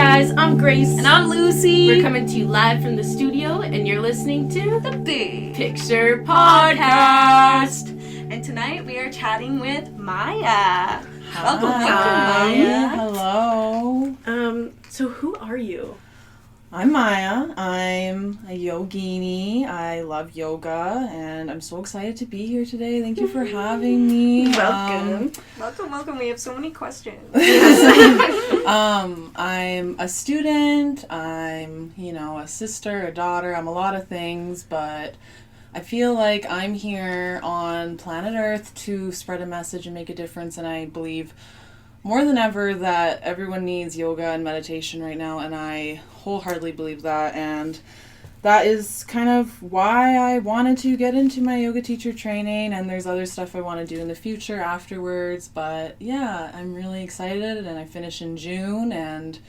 guys, I'm Grace. And I'm Lucy. We're coming to you live from the studio, and you're listening to The Big Picture Podcast. And tonight we are chatting with Maya. Welcome, Hi. Maya. Hello. So who are you? I'm Maya. I'm a yogini. I love yoga, and I'm so excited to be here today. Thank you for having me. Welcome. Welcome. We have so many questions. I'm a student. I'm, a sister, a daughter. I'm a lot of things, but I feel like I'm here on planet Earth to spread a message and make a difference, and I believe more than ever that everyone needs yoga and meditation right now, and I wholeheartedly believe that, and that is kind of why I wanted to get into my yoga teacher training, and there's other stuff I want to do in the future afterwards, but yeah, I'm really excited, and I finish in June, and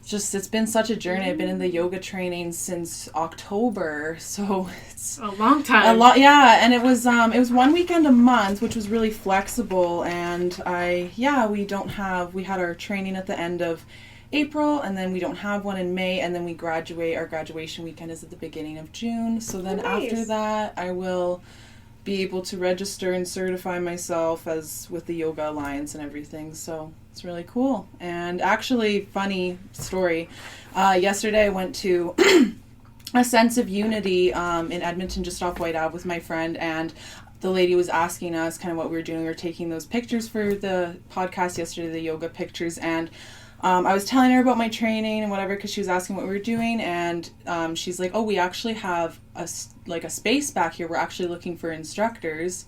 it's been such a journey. I've been in the yoga training since October, so it's A long time. a lot, yeah. And it was 1 weekend a month, which was really flexible. And we had our training at the end of April, and then we don't have one in May, and then we graduate. Our graduation weekend is at the beginning of June. So then after that, I will be able to register and certify myself as with the Yoga Alliance and everything. So it's really cool. And actually, funny story, yesterday I went to a Sense of Unity in Edmonton, just off White Ave, with my friend, and the lady was asking us kind of what we were doing. We were taking those pictures for the podcast yesterday, the yoga pictures, and I was telling her about my training and whatever, because she was asking what we were doing, and she's like, oh, we actually have a space back here. We're actually looking for instructors.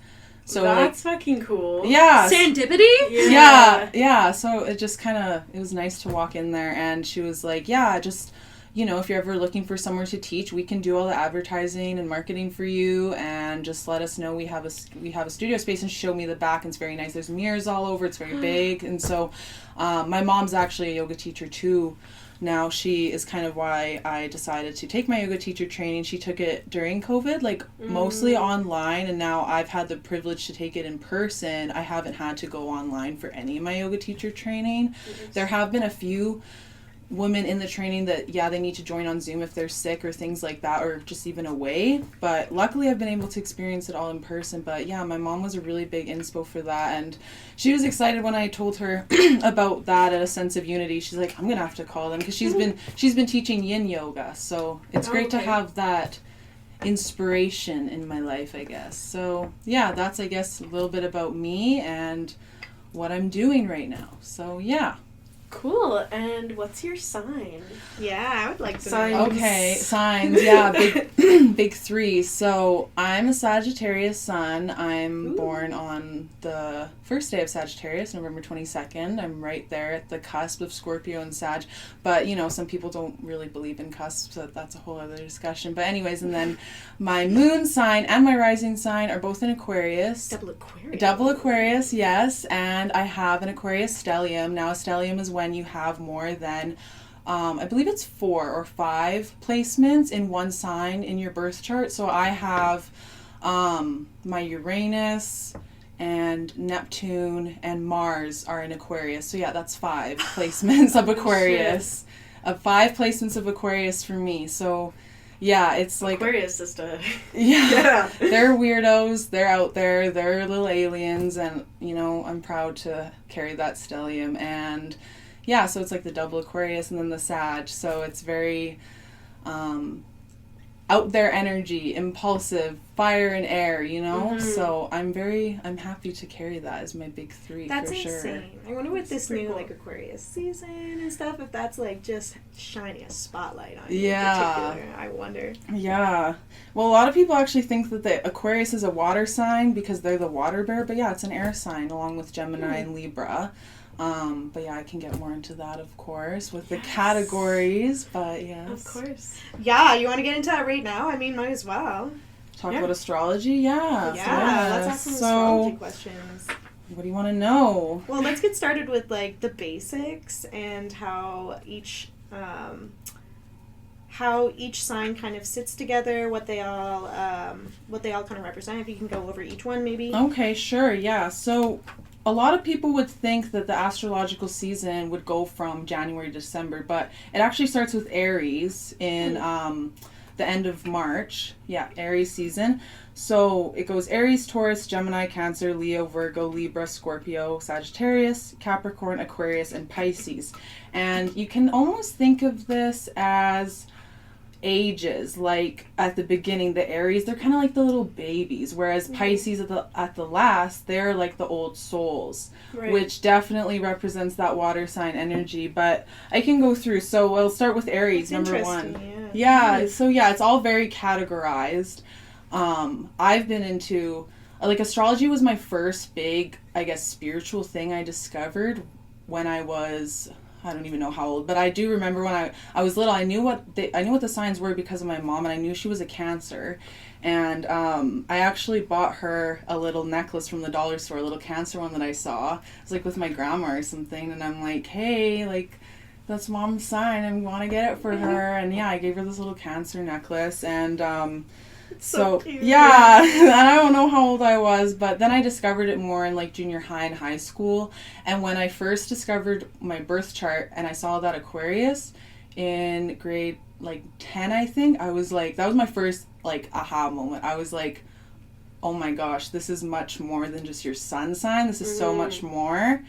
So that's fucking cool. Yeah. Serendipity? Yeah. So it just it was nice to walk in there, and she was like, yeah, just, if you're ever looking for somewhere to teach, we can do all the advertising and marketing for you, and just let us know. We have a studio space, and show me the back, and it's very nice. There's mirrors all over. It's very big. And so my mom's actually a yoga teacher too. Now, she is kind of why I decided to take my yoga teacher training. She took it during COVID, mostly online, and now I've had the privilege to take it in person. I haven't had to go online for any of my yoga teacher training. Yes. There have been a few women in the training that, they need to join on Zoom if they're sick or things like that, or just even away. But luckily I've been able to experience it all in person. But yeah, my mom was a really big inspo for that, and she was excited when I told her about that at a Sense of Unity. She's like, I'm going to have to call them, because she's been teaching yin yoga. So it's great to have that inspiration in my life, I guess. So yeah, that's, I guess, a little bit about me and what I'm doing right now. So yeah. Cool. And what's your sign? Yeah, I would like to Signs. know. Okay, signs. Yeah, big three. So I'm a Sagittarius sun. I'm born on the first day of Sagittarius, November 22nd. I'm right there at the cusp of Scorpio and Sag. But, some people don't really believe in cusps, so that's a whole other discussion. But anyways, and then my moon sign and my rising sign are both in Aquarius. Double Aquarius, yes. And I have an Aquarius stellium. Now, a stellium is when you have more than I believe it's 4 or 5 placements in one sign in your birth chart. So I have my Uranus and Neptune and Mars are in Aquarius. So yeah, that's 5 placements of Aquarius. 5 placements of Aquarius for me. So yeah, it's like Aquarius sister. Yeah. They're weirdos. They're out there. They're little aliens, and I'm proud to carry that stellium. And yeah, so it's like the double Aquarius and then the Sag. So it's very out there energy, impulsive, fire and air, Mm-hmm. So I'm happy to carry that as my big 3. That's for sure. insane. I wonder with this new cool. Aquarius season and stuff, if that's just shining a spotlight on you Yeah. in particular. I wonder. Yeah. Well, a lot of people actually think that the Aquarius is a water sign because they're the water bear, but yeah, it's an air sign along with Gemini and Libra. But yeah, I can get more into that, of course, with the categories, but yes. Of course. Yeah, you want to get into that right now? I mean, might as well. Talk about astrology? Yeah. Yeah, let's ask some astrology questions. What do you want to know? Well, let's get started with, the basics and how each sign kind of sits together, what they all kind of represent. If you can go over each one, maybe. Okay, sure, yeah. So a lot of people would think that the astrological season would go from January to December, but it actually starts with Aries in the end of March. Yeah, Aries season. So it goes Aries, Taurus, Gemini, Cancer, Leo, Virgo, Libra, Scorpio, Sagittarius, Capricorn, Aquarius, and Pisces. And you can almost think of this as ages. Like at the beginning, the Aries, they're kind of like the little babies, whereas Pisces at the last, they're like the old souls, which definitely represents that water sign energy. But I can go through. So we'll start with Aries, number one. Yeah. So yeah, it's all very categorized. I've been into, like, astrology was my first big, I guess, spiritual thing I discovered when I was, I don't even know how old, but I do remember when I was little, I knew what the signs were because of my mom, and I knew she was a Cancer. And I actually bought her a little necklace from the dollar store, a little Cancer one that I saw. It was like with my grandma or something, and I'm like, hey, like, that's Mom's sign, I want to get it for her. And yeah, I gave her this little Cancer necklace, and so cute. Yeah, and I don't know how old I was, but then I discovered it more in like junior high and high school. And when I first discovered my birth chart and I saw that Aquarius in grade like 10, I think, I was like, that was my first like aha moment. I was like, oh my gosh, this is much more than just your sun sign. This is so much more.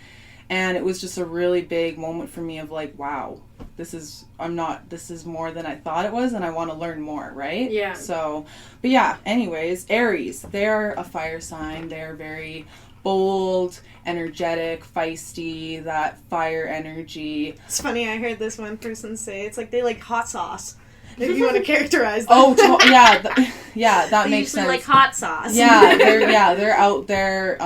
And it was just a really big moment for me of like, wow, this is more than I thought it was, and I want to learn more, right? Yeah. So, but yeah, anyways, Aries, they're a fire sign. They're very bold, energetic, feisty, that fire energy. It's funny, I heard this one person say, it's like they like hot sauce. If you want to characterize them. Oh, yeah, that makes sense. Like hot sauce. Yeah, they're out there.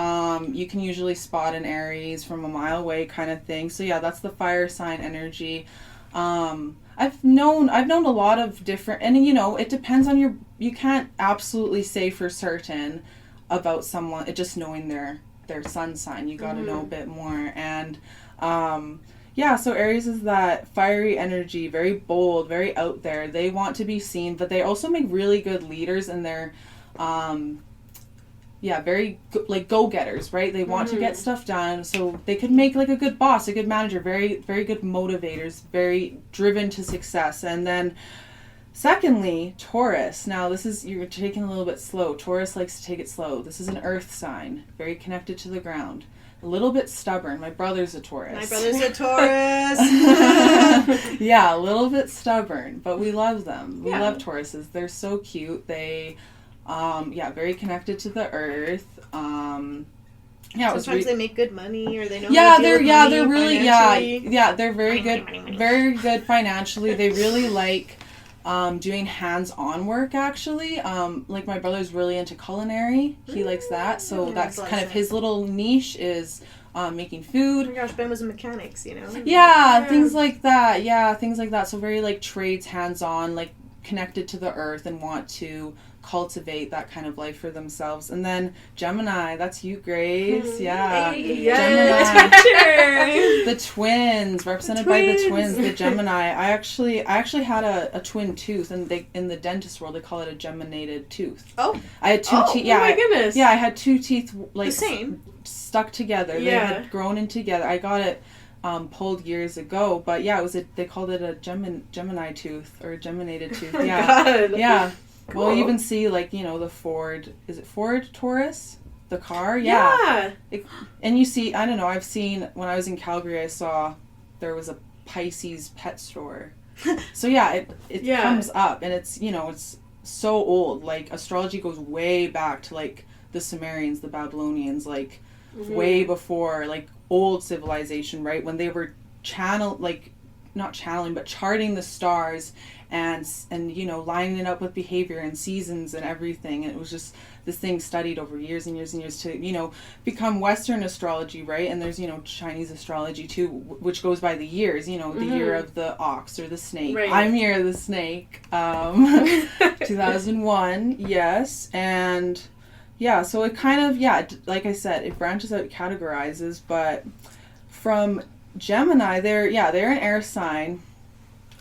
You can usually spot an Aries from a mile away, kind of thing. So yeah, that's the fire sign energy. I've known a lot of different, and you know, it depends on you can't absolutely say for certain about someone. It just knowing their sun sign, you got to know a bit more. And yeah, so Aries is that fiery energy, very bold, very out there. They want to be seen, but they also make really good leaders, and they're, very like go-getters, right? They want to get stuff done, so they could make like a good boss, a good manager, very, very good motivators, very driven to success. And then secondly, Taurus. Now this is, you're taking a little bit slow. Taurus likes to take it slow. This is an earth sign, very connected to the ground. A little bit stubborn. My brother's a Taurus. Yeah, a little bit stubborn, but we love them. We love Tauruses. They're so cute. They, very connected to the earth. Sometimes they make good money, or they know. They're really they're very good financially. They really like doing hands-on work, actually. Like my brother's really into culinary. He likes that, so that's kind of his little niche is making food. Oh my gosh, Ben was in mechanics, you know? Things like that. So very like trades, hands-on, like connected to the earth, and want to cultivate that kind of life for themselves. And then Gemini, that's you, Grace. Yeah. Gemini. The twins, represented by the twins, the Gemini. I actually had a twin tooth, and they, in the dentist world, they call it a geminated tooth. Oh. I had two teeth. Yeah. Oh my goodness. Yeah, I had two teeth like the same. Stuck together. They had grown in together. I got it pulled years ago, but yeah, they called it a Gemini tooth, or a geminated tooth. God. Yeah. Cool. Well, you even see, like, you know, the Ford, is it Ford Taurus? The car? Yeah. And you see, I don't know, I've seen, when I was in Calgary, I saw there was a Pisces pet store. So yeah, it comes up, and it's, you know, it's so old. Like, astrology goes way back to, like, the Sumerians, the Babylonians, like, way before, like, old civilization, right? When they were not channeling, but charting the stars and you know, lining it up with behavior and seasons and everything. And it was just this thing studied over years and years and years to, you know, become Western astrology, right? And there's, you know, Chinese astrology too, which goes by the years, you know, the year of the ox or the snake. Right. I'm year of the snake. 2001, yes. And yeah, so it kind of, like I said, it branches out, categorizes, but from Gemini, they're an air sign,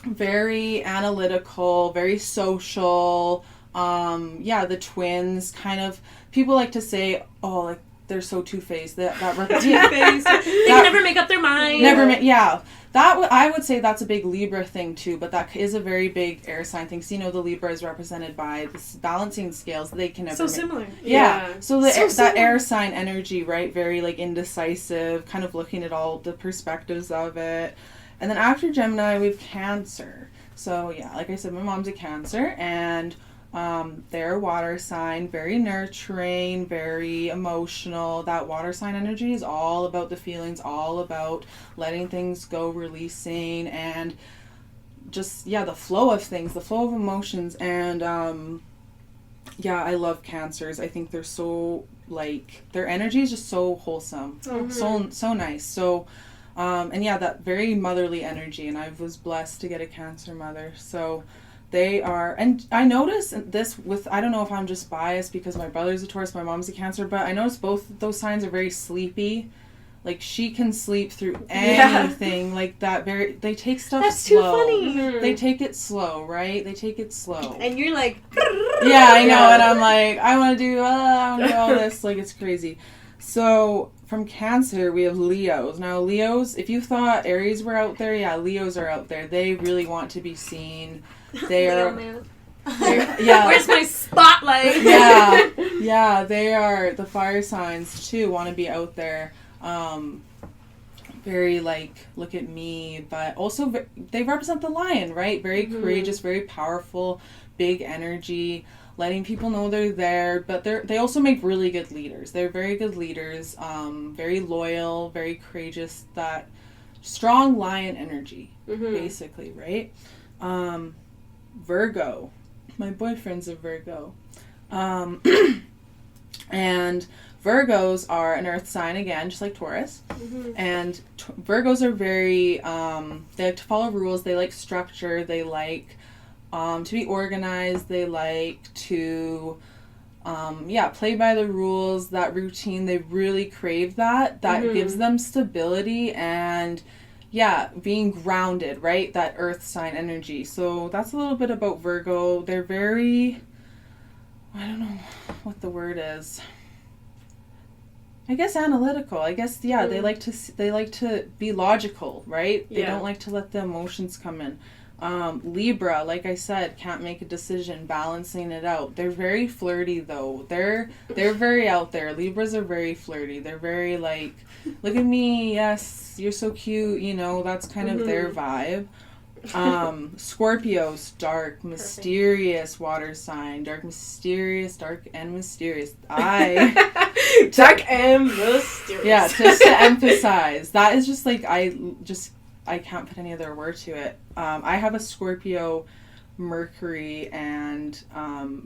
very analytical, very social. The twins, kind of, people like to say, oh, like, they're so two-faced. That Two-faced. They can never make up their mind. I would say that's a big Libra thing too, but that is a very big air sign thing. So, the Libra is represented by this balancing scales. They can never So similar. Yeah. So, that similar. air sign energy, right? Very like indecisive, kind of looking at all the perspectives of it. And then after Gemini, we have Cancer. So, yeah, like I said, my mom's a Cancer, and they're a water sign, very nurturing, very emotional. That water sign energy is all about the feelings, all about letting things go, releasing, and just, the flow of things, the flow of emotions. And, I love Cancers. I think they're so, their energy is just so wholesome, so nice. So, that very motherly energy, and I was blessed to get a Cancer mother. So they are, and I notice this with, I don't know if I'm just biased because my brother's a Taurus, my mom's a Cancer, but I notice both those signs are very sleepy. Like, she can sleep through anything, like that. They take stuff That's slow. Too funny. Mm-hmm. They take it slow, right? They take it slow. And you're like, yeah, I know, and I'm like, I want to do all this, like, it's crazy. So, from Cancer, we have Leos. Now, Leos, if you thought Aries were out there, Leos are out there. They really want to be seen. They're, Where's my spotlight? They are the fire signs, too, want to be out there. Very, look at me, but also they represent the lion, right? Very courageous, very powerful, big energy, letting people know they're there, but they also make really good leaders. They're very good leaders, very loyal, very courageous, that strong lion energy, basically, right? Virgo. My boyfriend's a Virgo. And Virgos are an earth sign again, just like Taurus. And Virgos are very, they like to follow rules, they like structure, they like to be organized, they like to play by the rules, that routine, they really crave that gives them stability and being grounded, right? That earth sign energy. So that's a little bit about Virgo. They're very, I don't know what the word is, I guess analytical. I guess they like to be logical, right? They don't like to let the emotions come in. Libra, like I said, can't make a decision, balancing it out. They're very flirty though. They're very out there. Libras are very flirty. They're very like, look at me, yes, you're so cute, that's kind of their vibe. Scorpios, dark, mysterious water sign. Dark and mysterious. Dark and mysterious. Yeah, just to emphasize. That is just like, I can't put any other word to it. I have a Scorpio, Mercury, and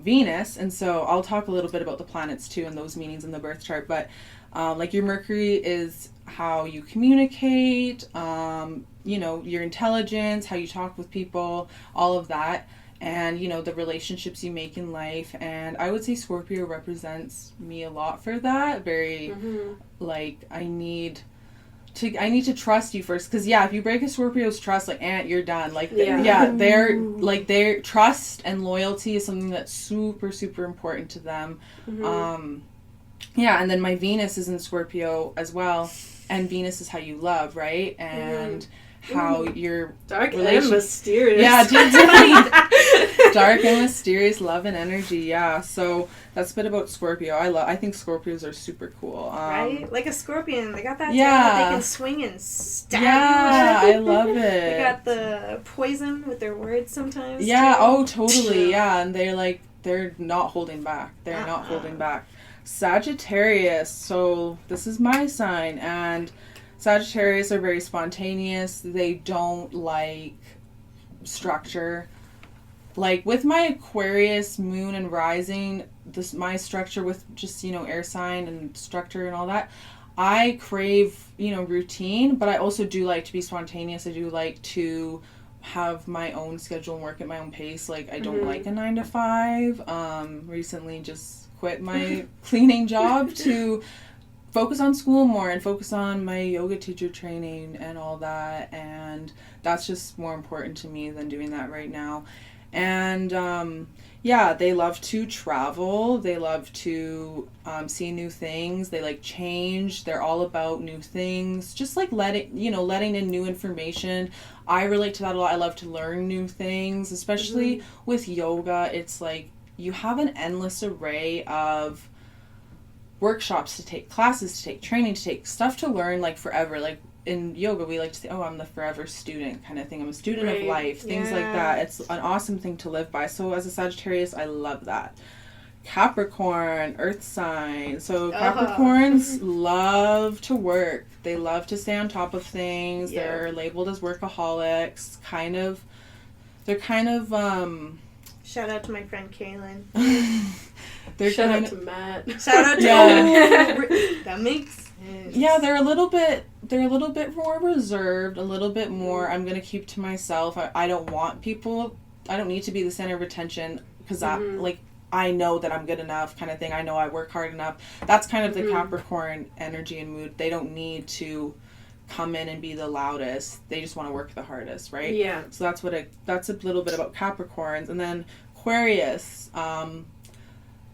Venus, and so I'll talk a little bit about the planets too and those meanings in the birth chart, but your Mercury is how you communicate, your intelligence, how you talk with people, all of that, and the relationships you make in life. And I would say Scorpio represents me a lot for that. Very I need to trust you first, because if you break a Scorpio's trust, you're done. Their trust and loyalty is something that's super, super important to them. And then my Venus is in Scorpio as well, and Venus is how you love, right? And how your dark and mysterious. Dark and mysterious love and energy. So that's a bit about Scorpio. I think Scorpios are super cool. Right? Like a scorpion. They got that thing that they can swing and stab you. I love it. They got the poison with their words sometimes. Totally. And they're not holding back. They're not holding back. Sagittarius. So this is my sign, and Sagittarius are very spontaneous. They don't like structure. Like with my Aquarius moon and rising, my structure with just, air sign and structure and all that, I crave, routine, but I also do like to be spontaneous. I do like to have my own schedule and work at my own pace. Like, I don't like a 9 to 5. Recently just quit my cleaning job to focus on school more and focus on my yoga teacher training and all that, and that's just more important to me than doing that right now. And Yeah, they love to travel. They love to see new things. They like change. They're all about new things. Just like letting in new information. I relate to that a lot. I love to learn new things, especially with yoga. It's like you have an endless array of workshops to take, classes to take, training to take, stuff to learn like forever. Like in yoga, we like to say, oh, I'm the forever student kind of thing. I'm a student of life, things like that. It's an awesome thing to live by. So as a Sagittarius, I love that. Capricorn, earth sign. So Capricorns love to work. They love to stay on top of things. Yeah. They're labeled as workaholics. They're kind of shout out to my friend Kaylin. Shout out to Matt. Shout out to that makes sense. Yeah, they're a little bit more reserved, a little bit more, I'm going to keep to myself. I don't need to be the center of attention because I know that I'm good enough kind of thing. I know I work hard enough. That's kind of the Capricorn energy and mood. They don't need to come in and be the loudest. They just want to work the hardest, right? Yeah. So that's a little bit about Capricorns. And then Aquarius,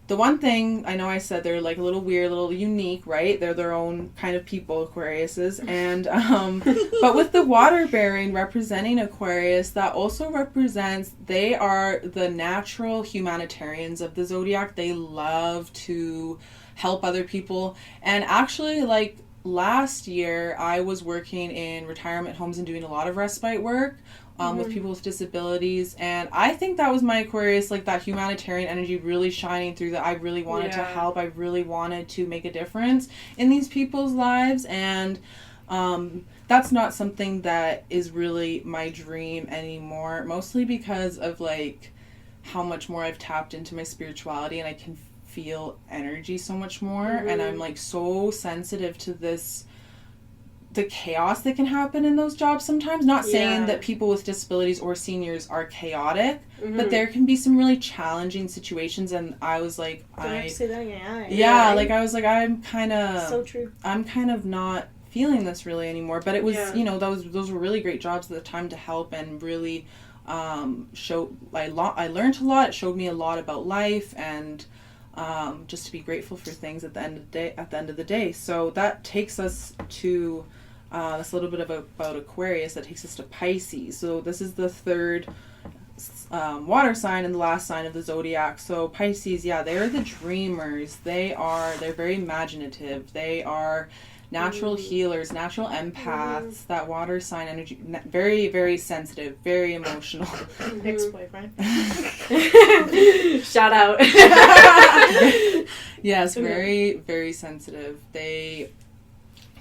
the one thing, I know I said they're like a little weird, a little unique, right? They're their own kind of people, Aquariuses. And, but with the water bearing representing Aquarius, that also represents, they are the natural humanitarians of the zodiac. They love to help other people. And actually, like last year, I was working in retirement homes and doing a lot of respite work. With people with disabilities, and I think that was my Aquarius, like that humanitarian energy really shining through, that I really wanted to help. I really wanted to make a difference in these people's lives, and that's not something that is really my dream anymore, mostly because of like how much more I've tapped into my spirituality, and I can feel energy so much more, and I'm like so sensitive to the chaos that can happen in those jobs sometimes. Not saying that people with disabilities or seniors are chaotic, but there can be some really challenging situations, and I was like, I say that again. Yeah, like I was like, I'm kind of so true. I'm kind of not feeling this really anymore. But it was, those were really great jobs at the time to help and really show. I learned a lot. It showed me a lot about life and just to be grateful for things at the end of the day. So that takes us to that's a little bit about Aquarius. That takes us to Pisces. So this is the third water sign and the last sign of the zodiac. So Pisces, they're the dreamers. They're very imaginative. They are natural healers, natural empaths. That water sign energy, very, very sensitive, very emotional. Ex-boyfriend. Shout out. Yes, very, very sensitive. They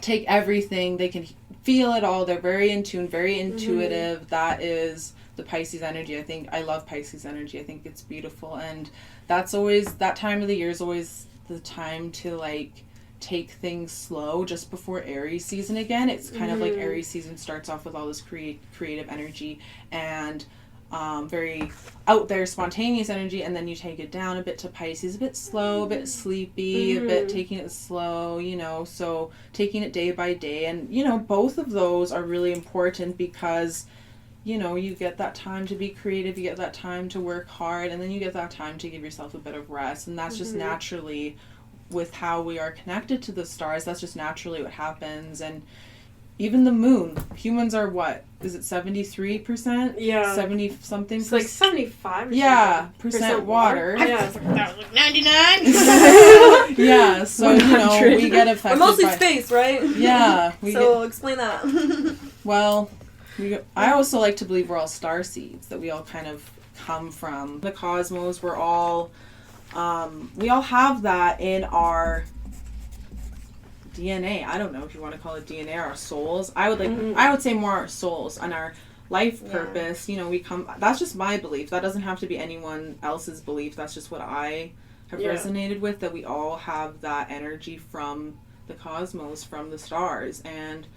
take everything. They can feel it all. They're very in tune, very intuitive. That is the Pisces energy. I love Pisces energy. I think it's beautiful, and that's always, that time of the year is always the time to like take things slow just before Aries season again. It's kind of like Aries season starts off with all this creative energy and very out there spontaneous energy, and then you take it down a bit to Pisces, a bit slow, a bit sleepy, a bit taking it slow, so taking it day by day. And both of those are really important because you get that time to be creative, you get that time to work hard, and then you get that time to give yourself a bit of rest. And that's just naturally, with how we are connected to the stars, that's just naturally what happens. And even the moon, humans are what? Is it 73%? Yeah. 70 something? It's like 75 or percent water. Yeah. That was like 99. Yeah, so, we get affected mostly by space, right? Yeah. Explain that. Well, I also like to believe we're all star seeds, that we all kind of come from the cosmos. We're all, we all have that in our DNA. I don't know if you want to call it DNA, our souls. I would say more our souls and our life purpose. We come, that's just my belief. That doesn't have to be anyone else's belief. That's just what I have resonated with, that we all have that energy from the cosmos, from the stars. And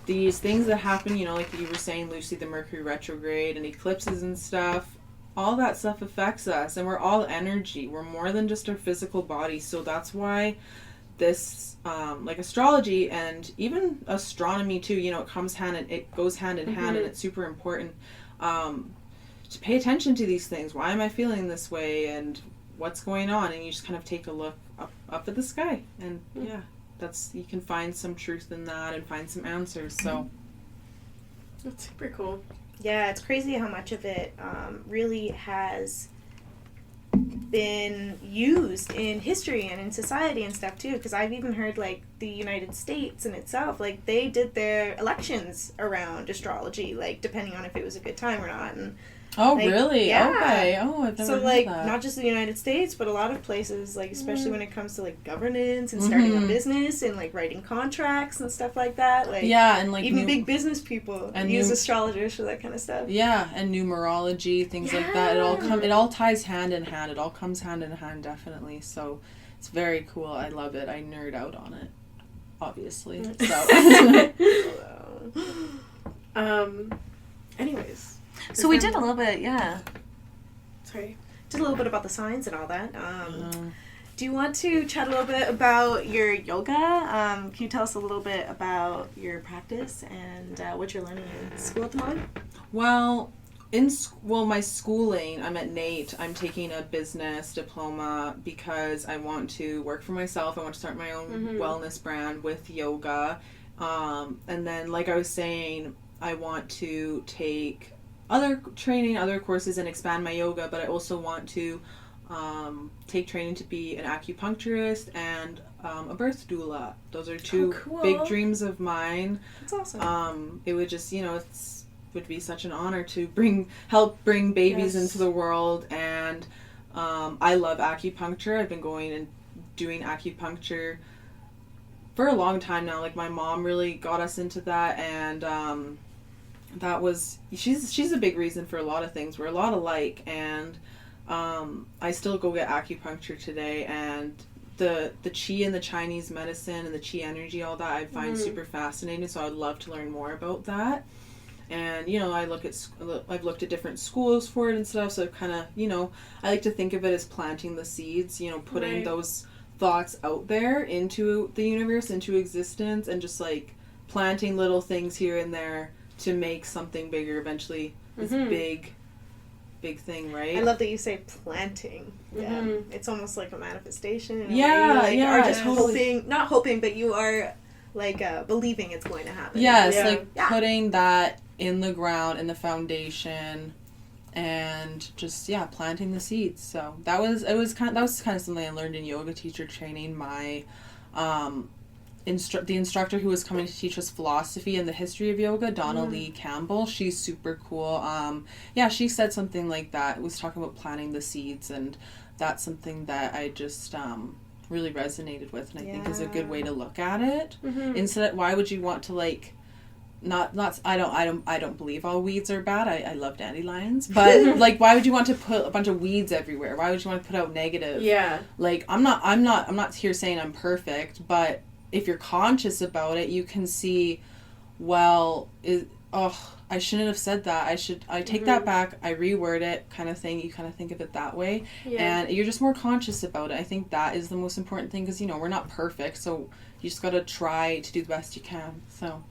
these things that happen, like you were saying, Lucy, the Mercury retrograde and eclipses and stuff, all that stuff affects us, and we're all energy. We're more than just our physical body. So that's why this like astrology and even astronomy too, it goes hand in hand, and it's super important to pay attention to these things. Why am I feeling this way, and what's going on? And you just kind of take a look up at the sky, and yeah, you can find some truth in that and find some answers. So that's super cool. Yeah, it's crazy how much of it really has been used in history and in society and stuff too, because I've even heard like the United States in itself, like they did their elections around astrology, like depending on if it was a good time or not. And like, really? yeah. Okay. Oh, I've never so heard like that. not just the United States, but a lot of places, like especially when it comes to like governance and starting a business and like writing contracts and stuff like that. Like and like even big business people use astrologers for that kind of stuff. Yeah, and numerology, things like that. It all ties hand in hand. It all comes hand in hand, definitely. So it's very cool. I love it. I nerd out on it, obviously. So. Anyways. So we did a little bit, Sorry. Did a little bit about the signs and all that. Do you want to chat a little bit about your yoga? Can you tell us a little bit about your practice and what you're learning in school at the moment? Well, my schooling, I'm at NAIT. I'm taking a business diploma because I want to work for myself. I want to start my own wellness brand with yoga. And then, like I was saying, I want to take other courses and expand my yoga, but I also want to take training to be an acupuncturist and a birth doula. Those are two big dreams of mine. That's awesome. It would just, would be such an honor to help bring babies into the world, and I love acupuncture. I've been going and doing acupuncture for a long time now. Like my mom really got us into that, and she's a big reason for a lot of things. We're a lot alike, and I still go get acupuncture today, and the qi and the Chinese medicine and the qi energy, all that I find super fascinating, so I'd love to learn more about that. And I've looked at different schools for it and stuff, so kind of I like to think of it as planting the seeds, putting those thoughts out there into the universe, into existence, and just like planting little things here and there to make something bigger eventually. This big thing, right? I love that you say planting. Yeah. It's almost like a manifestation. Or just hoping, not hoping, but you are like believing it's going to happen. Yes, putting that in the ground, in the foundation, and just planting the seeds. So that was kind of something I learned in yoga teacher training. My the instructor who was coming to teach us philosophy and the history of yoga, Donna Lee Campbell, she's super cool. She said something like that. It was talking about planting the seeds, and that's something that I just really resonated with, and I think is a good way to look at it. Instead, why would you want to I don't believe all weeds are bad. I love dandelions, but like, why would you want to put a bunch of weeds everywhere? Why would you want to put out negative? Yeah. Like, I'm not here saying I'm perfect, but if you're conscious about it, you can see, I shouldn't have said that. I take that back. I reword it, kind of thing. You kind of think of it that way, and you're just more conscious about it. I think that is the most important thing, because we're not perfect, so you just gotta try to do the best you can. So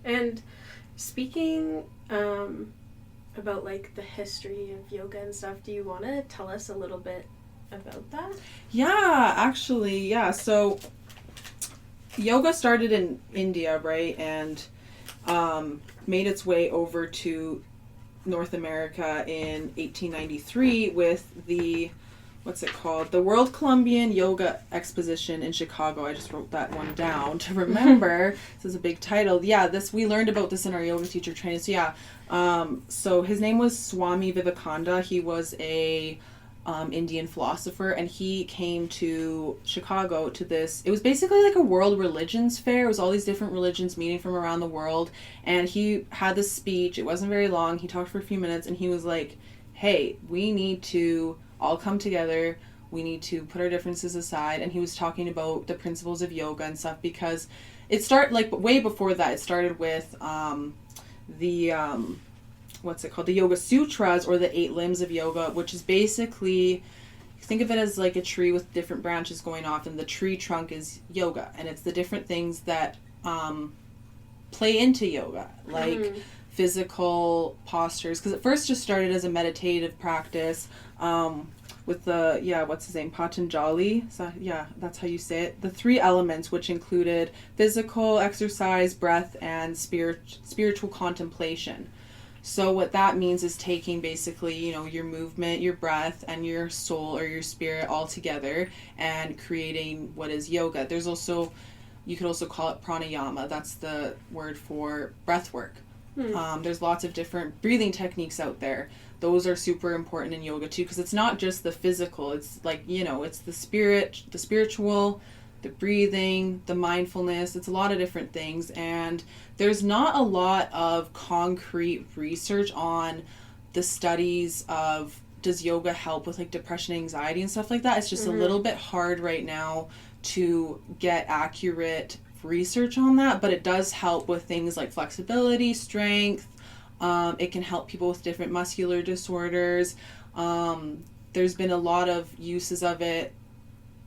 and speaking about like the history of yoga and stuff, do you want to tell us a little bit about that? Actually, so yoga started in India, right, and made its way over to North America in 1893 with the World Columbian Yoga Exposition in Chicago. I just wrote that one down to remember. This is a big title. We learned about this in our yoga teacher training. So his name was Swami Vivekananda. He was a Indian philosopher, and he came to Chicago to this. It was basically like a world religions fair. It was all these different religions meeting from around the world, and he had this speech. It wasn't very long. He talked for a few minutes, and he was like, hey, we need to all come together. We need to put our differences aside. And he was talking about the principles of yoga and stuff, because it started way before that. It started with the Yoga Sutras, or the 8 limbs of yoga, which is basically, think of it as like a tree with different branches going off, and the tree trunk is yoga, and it's the different things that play into yoga, like physical postures, because it first just started as a meditative practice, with the, what's his name, Patanjali, so that's how you say it, the 3 elements, which included physical exercise, breath, and spiritual contemplation. So what that means is taking basically, your movement, your breath, and your soul or your spirit all together and creating what is yoga. There's also, you could also call it pranayama. That's the word for breath work. There's lots of different breathing techniques out there. Those are super important in yoga too, because it's not just the physical. It's like, it's the spirit, the spiritual, the breathing, the mindfulness. It's a lot of different things. And there's not a lot of concrete research on the studies of, does yoga help with like depression, anxiety, and stuff like that. It's just a little bit hard right now to get accurate research on that, but it does help with things like flexibility, strength. It can help people with different muscular disorders. There's been a lot of uses of it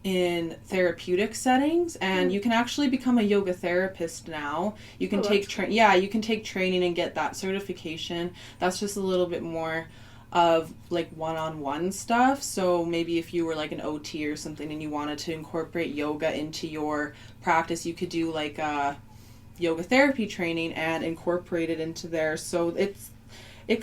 in therapeutic settings, and you can actually become a yoga therapist now. You can you can take training and get that certification. That's just a little bit more of like one-on-one stuff. So maybe if you were like an OT or something and you wanted to incorporate yoga into your practice, you could do like a yoga therapy training and incorporate it into there. So it's a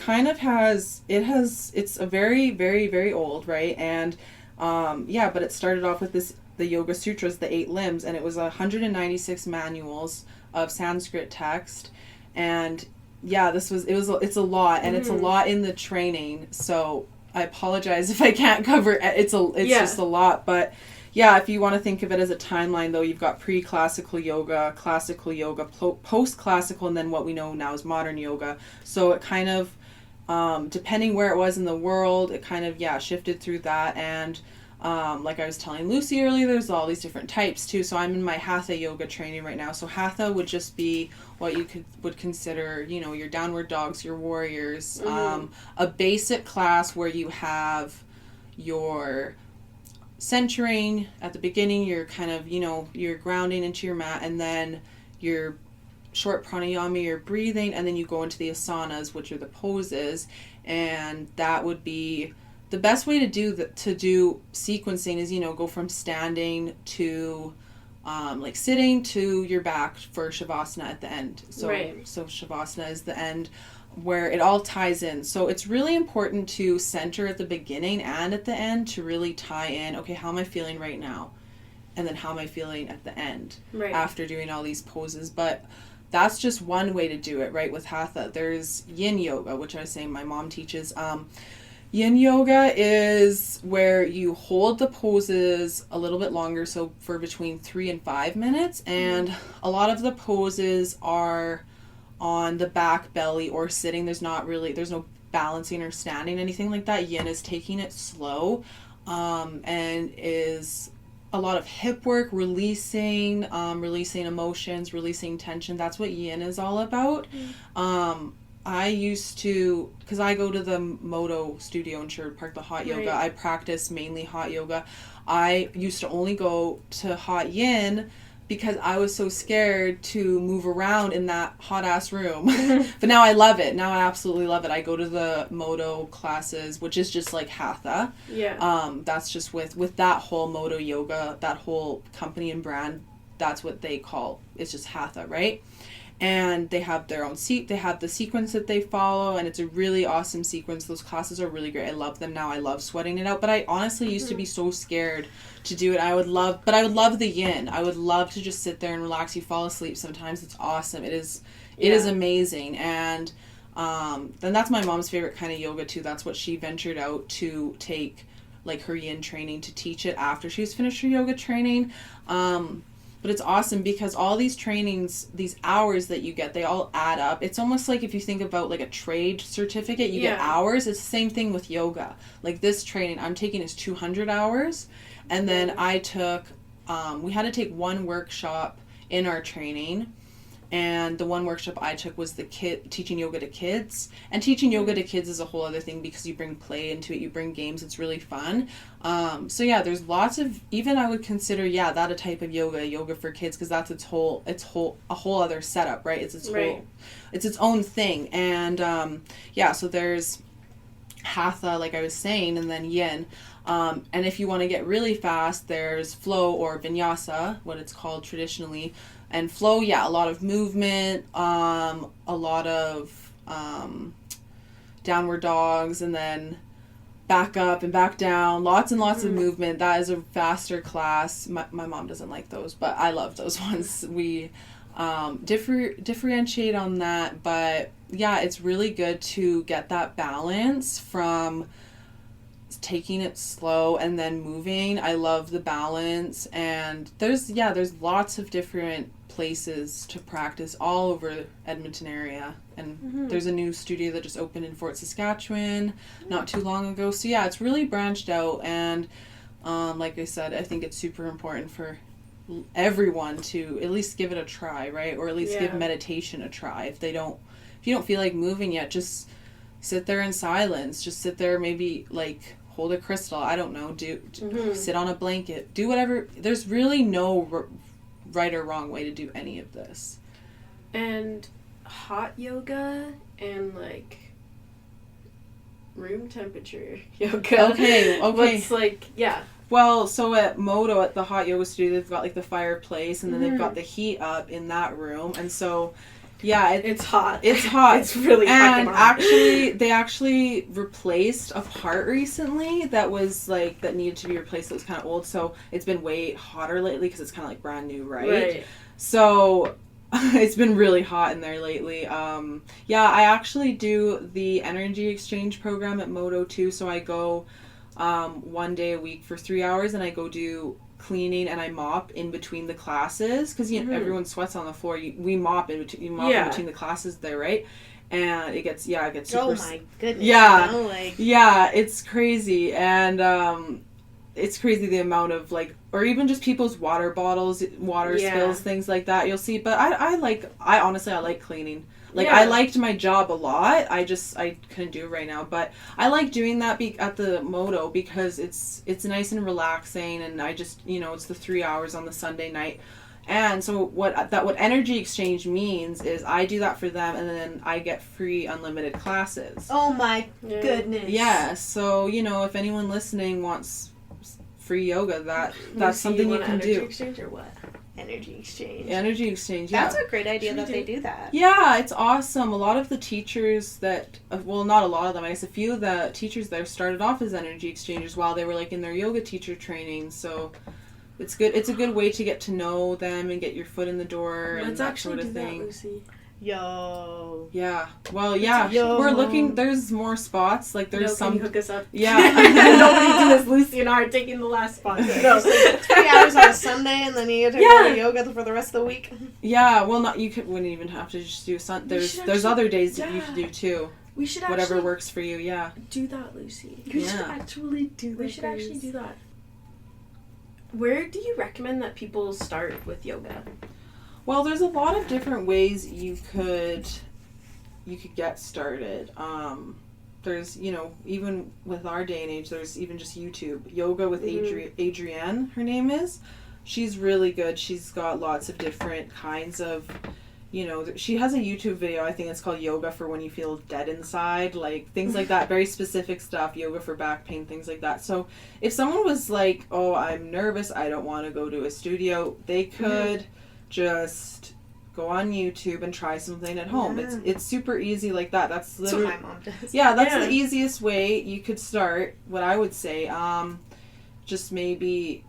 very, very, very old, right? And but it started off with the Yoga Sutras, the 8 limbs, and it was 196 manuals of Sanskrit text. And it's a lot, and it's a lot in the training. So I apologize if I can't cover it. It's just a lot, but if you want to think of it as a timeline, though, you've got pre-classical yoga, classical yoga, post-classical, and then what we know now is modern yoga. So it kind of, depending where it was in the world, it kind of, shifted through that. And like I was telling Lucy earlier, there's all these different types too. So I'm in my Hatha yoga training right now. So Hatha would just be what you would consider, your downward dogs, your warriors, a basic class where you have your centering at the beginning, you're kind of, you're grounding into your mat, and then your short pranayama, you're breathing, and then you go into the asanas, which are the poses. And that would be the best way to do sequencing is, go from standing to like sitting to your back for shavasana at the end. So shavasana is the end where it all ties in. So it's really important to center at the beginning and at the end to really tie in, okay, how am I feeling right now? And then how am I feeling at the end after doing all these poses? But that's just one way to do it, right? With Hatha, there's yin yoga, which I was saying my mom teaches. Yin yoga is where you hold the poses a little bit longer, so for between 3 and 5 minutes. And a lot of the poses are on the back belly or sitting. There's no balancing or standing, anything like that. Yin is taking it slow, and is a lot of hip work, releasing emotions, releasing tension. That's what yin is all about. I used to, because I go to the Moto studio in Sherwood Park, the hot yoga. I practice mainly hot yoga. I used to only go to hot yin because I was so scared to move around in that hot ass room. But now I love it. Now I absolutely love it. I go to the Moto classes, which is just like Hatha. That's just with that whole Moto yoga, that whole company and brand, that's what they call, it's just Hatha, right? And they have their own they have the sequence that they follow, and it's a really awesome sequence. Those classes are really great. I love them now. I love sweating it out. But I honestly used to be so scared to do it. I would love the yin. I would love to just sit there and relax. You fall asleep sometimes. It's awesome. It is amazing. And then that's my mom's favorite kind of yoga too. That's what she ventured out to take, like her yin training, to teach it after she's finished her yoga training. But it's awesome because all these trainings, these hours that you get, they all add up. It's almost like if you think about like a trade certificate, you get hours. It's the same thing with yoga. Like this training I'm taking is 200 hours. And then I took, we had to take one workshop in our training. And the one workshop I took was teaching yoga to kids. And teaching yoga to kids is a whole other thing because you bring play into it, you bring games, it's really fun. So yeah, there's lots of, even I would consider, that a type of yoga for kids, because that's a whole other setup, right? It's its own thing. And so there's hatha, like I was saying, and then yin. And if you want to get really fast, there's flow or vinyasa, what it's called traditionally. And flow, a lot of movement, a lot of downward dogs, and then back up and back down, lots and lots of movement. That is a faster class. My mom doesn't like those, but I love those ones. We differentiate on that, but it's really good to get that balance from taking it slow and then moving. I love the balance, and there's lots of different places to practice all over Edmonton area, and there's a new studio that just opened in Fort Saskatchewan not too long ago. So it's really branched out, and like I said, I think it's super important for everyone to at least give it a try, right? Or at least give meditation a try. If you don't feel like moving yet, just sit there in silence. Just sit there, maybe like hold a crystal. I don't know. Sit on a blanket. Do whatever. There's really no right or wrong way to do any of this. And hot yoga and like room temperature yoga. Okay. What's Well, so at Moto, at the hot yoga studio, they've got like the fireplace, and then they've got the heat up in that room, and so it's hot. It's hot. It's really and fucking hot. They actually replaced a part recently that was like that needed to be replaced. It was kind of old, so it's been way hotter lately because it's kind of like brand new, right? So it's been really hot in there lately. I actually do the energy exchange program at Moto too. So I go 1 day a week for 3 hours, and I go do cleaning and I mop in between the classes because everyone sweats on the floor. We mop in between. You mop in between the classes there, right? And it gets super. Oh my goodness! It's crazy, and it's crazy the amount of like, or even just people's water bottles, spills, things like that. You'll see, but I honestly like cleaning. Like, I liked my job a lot. I couldn't do it right now, but I like doing that at the Moto because it's nice and relaxing, and I just, it's the 3 hours on the Sunday night. And so what energy exchange means is I do that for them, and then I get free unlimited classes. Oh my goodness. Yeah, so, if anyone listening wants free yoga, that's something you can do. Energy exchange or what? Energy exchange, That's a great idea that they do that. It's awesome. A lot of the teachers not a lot of them, I guess a few of the teachers there started off as energy exchangers while they were like in their yoga teacher training, so it's good. It's a good way to get to know them and get your foot in the door. Let's and actually that sort of do thing. that, Lucy. Yo. Yeah. Well, we're looking. There's more spots. Like there's some. Can you hook us up? Yeah. Nobody do this. Lucy and I are taking the last spot. No, 3 hours on a Sunday, and then you get to go to yoga for the rest of the week. Yeah. Well, wouldn't even have to just do There's other days that you should do too. We should whatever works for you. Yeah. Do that, Lucy. We should actually do that. We should actually do that. Where do you recommend that people start with yoga? Well, there's a lot of different ways you could get started. There's, even with our day and age, there's even just YouTube. Yoga with Adrienne, her name is. She's really good. She's got lots of different kinds of, she has a YouTube video, I think it's called Yoga for When You Feel Dead Inside, like things like that, very specific stuff, yoga for back pain, things like that. So if someone was like, oh, I'm nervous, I don't want to go to a studio, they could just go on YouTube and try something at home. It's super easy like that. That's literally what my mom does. Yeah, that's the easiest way you could start. What I would say, just maybe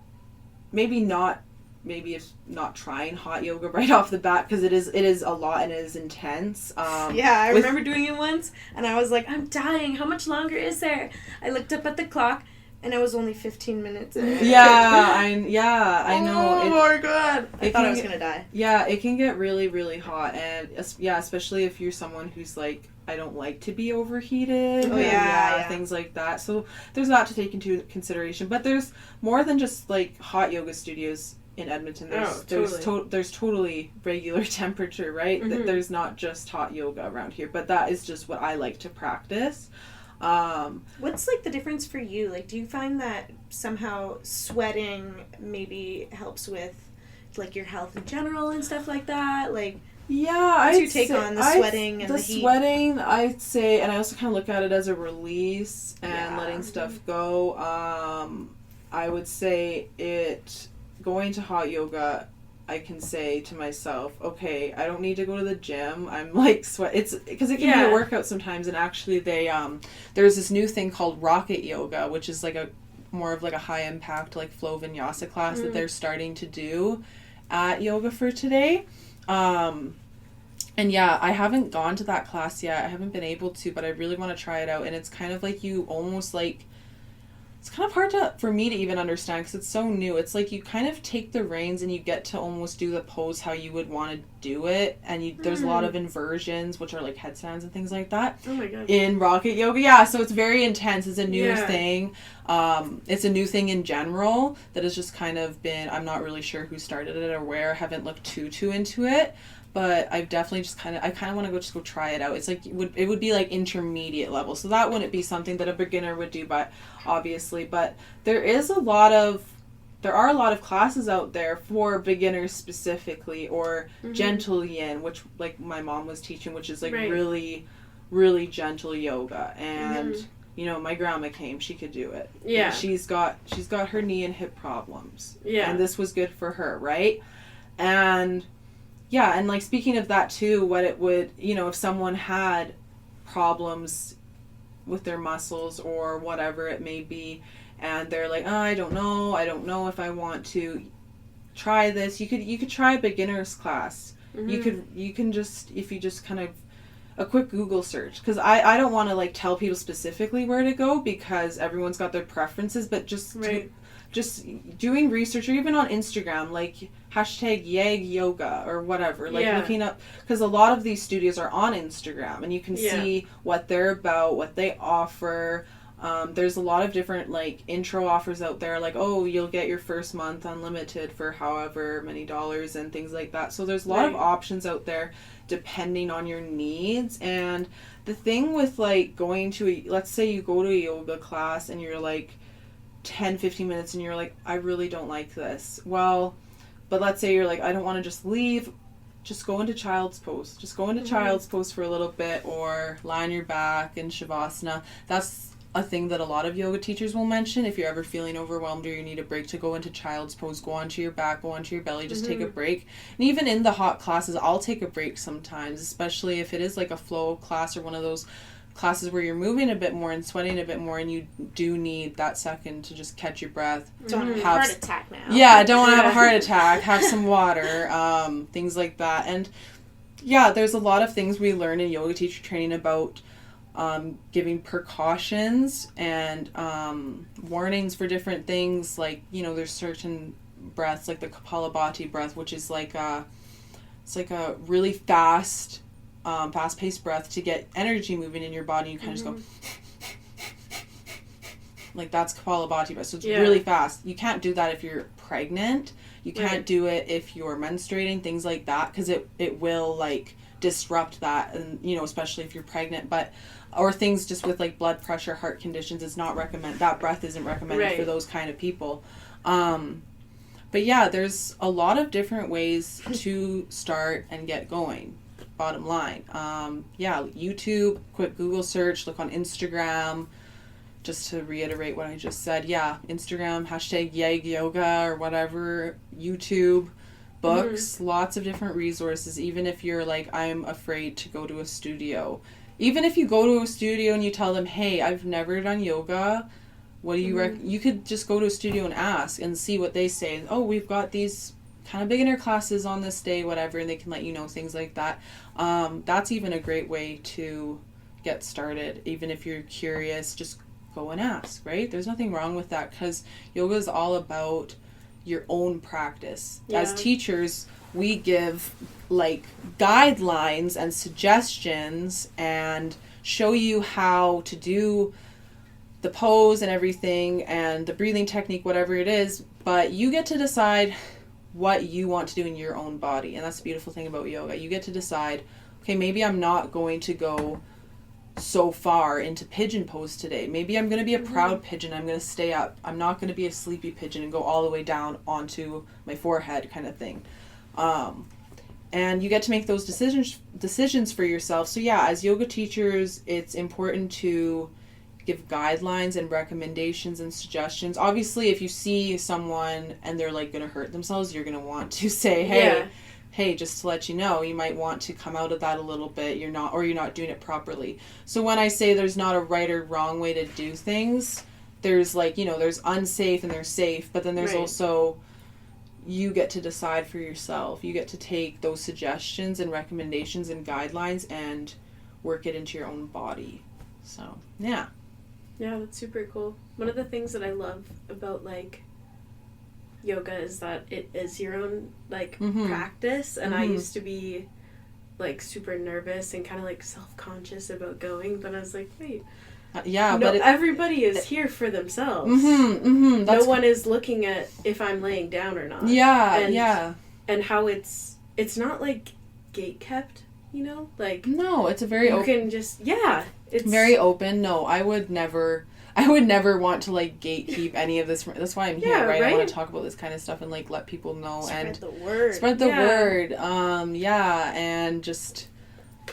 if not trying hot yoga right off the bat, because it is a lot and it is intense. I remember doing it once, and I was like, I'm dying. How much longer is there? I looked up at the clock. And it was only 15 minutes. I know. Oh my god! I thought I was gonna die. Yeah, it can get really, really hot, and especially if you're someone who's like, I don't like to be overheated. Things like that. So there's that to take into consideration. But there's more than just like hot yoga studios in Edmonton. There's totally regular temperature, right? Mm-hmm. There's not just hot yoga around here, but that is just what I like to practice. What's like the difference for you? Like, do you find that somehow sweating maybe helps with like your health in general and stuff like that? Like, yeah, what's your take on the sweating and the heat? The sweating, I'd say, and I also kind of look at it as a release and letting stuff go. I would say going to hot yoga, I can say to myself, okay, I don't need to go to the gym. I'm like it's because it can be a workout sometimes. And actually, there's this new thing called rocket yoga, which is like more of like a high impact like flow vinyasa class that they're starting to do at Yoga for Today. And yeah, I haven't gone to that class yet. I haven't been able to, but I really want to try it out. And it's kind of like you almost like, it's kind of hard for me to even understand because it's so new. It's like you kind of take the reins and you get to almost do the pose how you would want to do it. And there's a lot of inversions, which are like headstands and things like that. Oh my God. In rocket yoga. Yeah, so it's very intense. It's a new thing. It's a new thing in general that has just kind of been, I'm not really sure who started it or where. I haven't looked too into it. But I've definitely I kind of want to go try it out. It's like, it would be like intermediate level. So that wouldn't be something that a beginner would do, but obviously. But there are a lot of classes out there for beginners specifically, or gentle yin, which like my mom was teaching, which is like really, really gentle yoga. And, you know, my grandma came, she could do it. Yeah. And she's got her knee and hip problems. Yeah. And this was good for her, right? And yeah, and like speaking of that too, what it would, you know, if someone had problems with their muscles or whatever it may be, and they're like, oh, I don't know if I want to try this. You could try a beginner's class. You can just, if you just kind of a quick Google search, because I don't want to like tell people specifically where to go because everyone's got their preferences, but just doing research, or even on Instagram, like #YAG yoga or whatever, like looking up, because a lot of these studios are on Instagram and you can see what they're about, what they offer. There's a lot of different like intro offers out there, like, oh, you'll get your first month unlimited for however many dollars and things like that. So there's a lot of options out there depending on your needs. And the thing with like going to let's say you go to a yoga class and you're like 10-15 minutes and you're like, I really don't like this. Well, but let's say you're like, I don't want to just leave, just go into child's pose. Just go into child's pose for a little bit, or lie on your back in shavasana. That's a thing that a lot of yoga teachers will mention. If you're ever feeling overwhelmed or you need a break, to go into child's pose, go onto your back, go onto your belly, just take a break. And even in the hot classes, I'll take a break sometimes, especially if it is like a flow class or one of those classes where you're moving a bit more and sweating a bit more, and you do need that second to just catch your breath. Don't have a heart attack now. Yeah, don't want to have a heart attack. Have some water, things like that. And yeah, there's a lot of things we learn in yoga teacher training about giving precautions and warnings for different things. Like, you know, there's certain breaths, like the Kapalabhati breath, which is like it's like a really fast-paced breath to get energy moving in your body. You kind of just go like, that's Kapalabhati breath. So it's really fast. You can't do that if you're pregnant. You can't do it if you're menstruating, things like that, because it will like disrupt that, and you know, especially if you're pregnant. But or things just with like blood pressure, heart conditions, it's not recommended. That breath isn't recommended for those kind of people. But yeah, there's a lot of different ways to start and get going. Bottom line. YouTube, quick Google search, look on Instagram, just to reiterate what I just said. Yeah, Instagram, #YAG yoga or whatever, YouTube, books, lots of different resources. Even if you're like, I'm afraid to go to a studio. Even if you go to a studio and you tell them, hey, I've never done yoga, what do you you could just go to a studio and ask and see what they say. Oh, we've got these kind of beginner classes on this day, whatever, and they can let you know, things like that. That's even a great way to get started. Even if you're curious, just go and ask, right? There's nothing wrong with that, because yoga is all about your own practice. As teachers, we give like guidelines and suggestions and show you how to do the pose and everything and the breathing technique, whatever it is, but you get to decide what you want to do in your own body. And that's the beautiful thing about yoga. You get to decide, okay, maybe I'm not going to go so far into pigeon pose today. Maybe I'm going to be a proud pigeon. I'm going to stay up. I'm not going to be a sleepy pigeon and go all the way down onto my forehead kind of thing. And you get to make those decisions for yourself. So yeah, as yoga teachers, it's important to give guidelines and recommendations and suggestions. Obviously, if you see someone and they're like going to hurt themselves, you're going to want to say, hey, just to let you know, you might want to come out of that a little bit. You're not doing it properly. So when I say there's not a right or wrong way to do things, there's like, there's unsafe and there's safe, but then there's also, you get to decide for yourself. You get to take those suggestions and recommendations and guidelines and work it into your own body. So, yeah. Yeah, that's super cool. One of the things that I love about, like, yoga is that it is your own, like, practice. And I used to be, like, super nervous and kind of, like, self-conscious about going. But I was like, wait. But everybody is here for themselves. No one is looking at if I'm laying down or not. And how it's not, like, gate-kept, Like... No, it's a very open... You can just... Yeah. It's very open. No, I would never want to, like, gatekeep any of this. That's why I'm here, right? I want to talk about this kind of stuff and, like, let people know. Spread the word. Spread the word. And just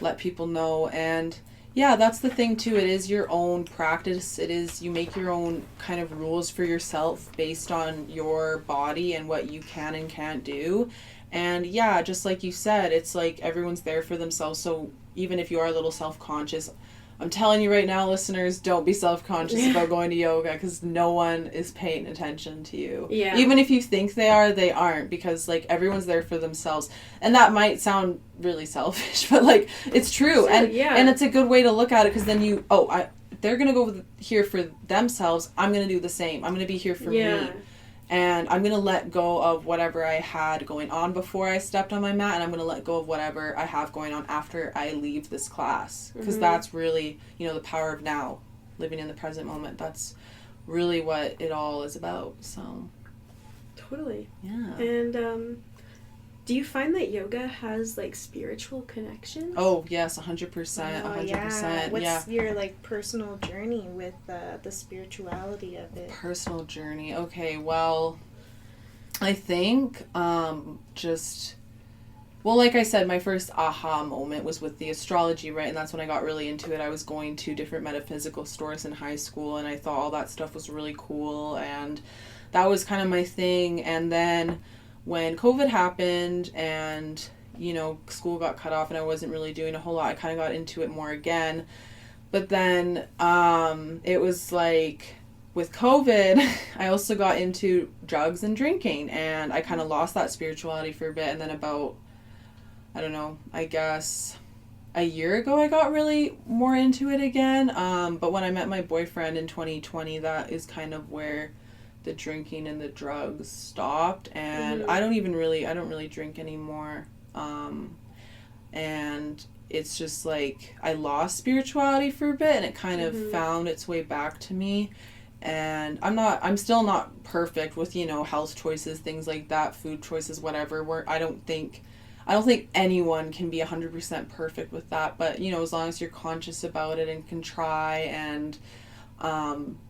let people know. And, yeah, that's the thing, too. It is your own practice. It is, you make your own kind of rules for yourself based on your body and what you can and can't do. And, yeah, just like you said, it's like everyone's there for themselves. So even if you are a little self-conscious, I'm telling you right now, listeners, don't be self-conscious about going to yoga because no one is paying attention to you. Yeah. Even if you think they are, they aren't, because, like, everyone's there for themselves. And that might sound really selfish, but, like, it's true. And it's a good way to look at it because then they're going to go here for themselves. I'm going to do the same. I'm going to be here for me. And I'm going to let go of whatever I had going on before I stepped on my mat, and I'm going to let go of whatever I have going on after I leave this class. Because that's really, the power of now, living in the present moment. That's really what it all is about. So, totally. Yeah. And do you find that yoga has, like, spiritual connections? Oh, yes, 100%. 100%. Yeah. What's your, like, personal journey with the spirituality of it? Personal journey. Okay, well, I think like I said, my first aha moment was with the astrology, right? And that's when I got really into it. I was going to different metaphysical stores in high school, and I thought all that stuff was really cool, and that was kind of my thing. And then when COVID happened and, school got cut off and I wasn't really doing a whole lot, I kind of got into it more again. But then it was like with COVID, I also got into drugs and drinking, and I kind of lost that spirituality for a bit. And then about, I don't know, I guess a year ago I got really more into it again. But when I met my boyfriend in 2020, that is kind of where the drinking and the drugs stopped, and I don't really drink anymore. And it's just like I lost spirituality for a bit, and it kind of found its way back to me. And I'm still not perfect with, health choices, things like that, food choices, whatever, where I don't think anyone can be 100% perfect with that, but as long as you're conscious about it and can try and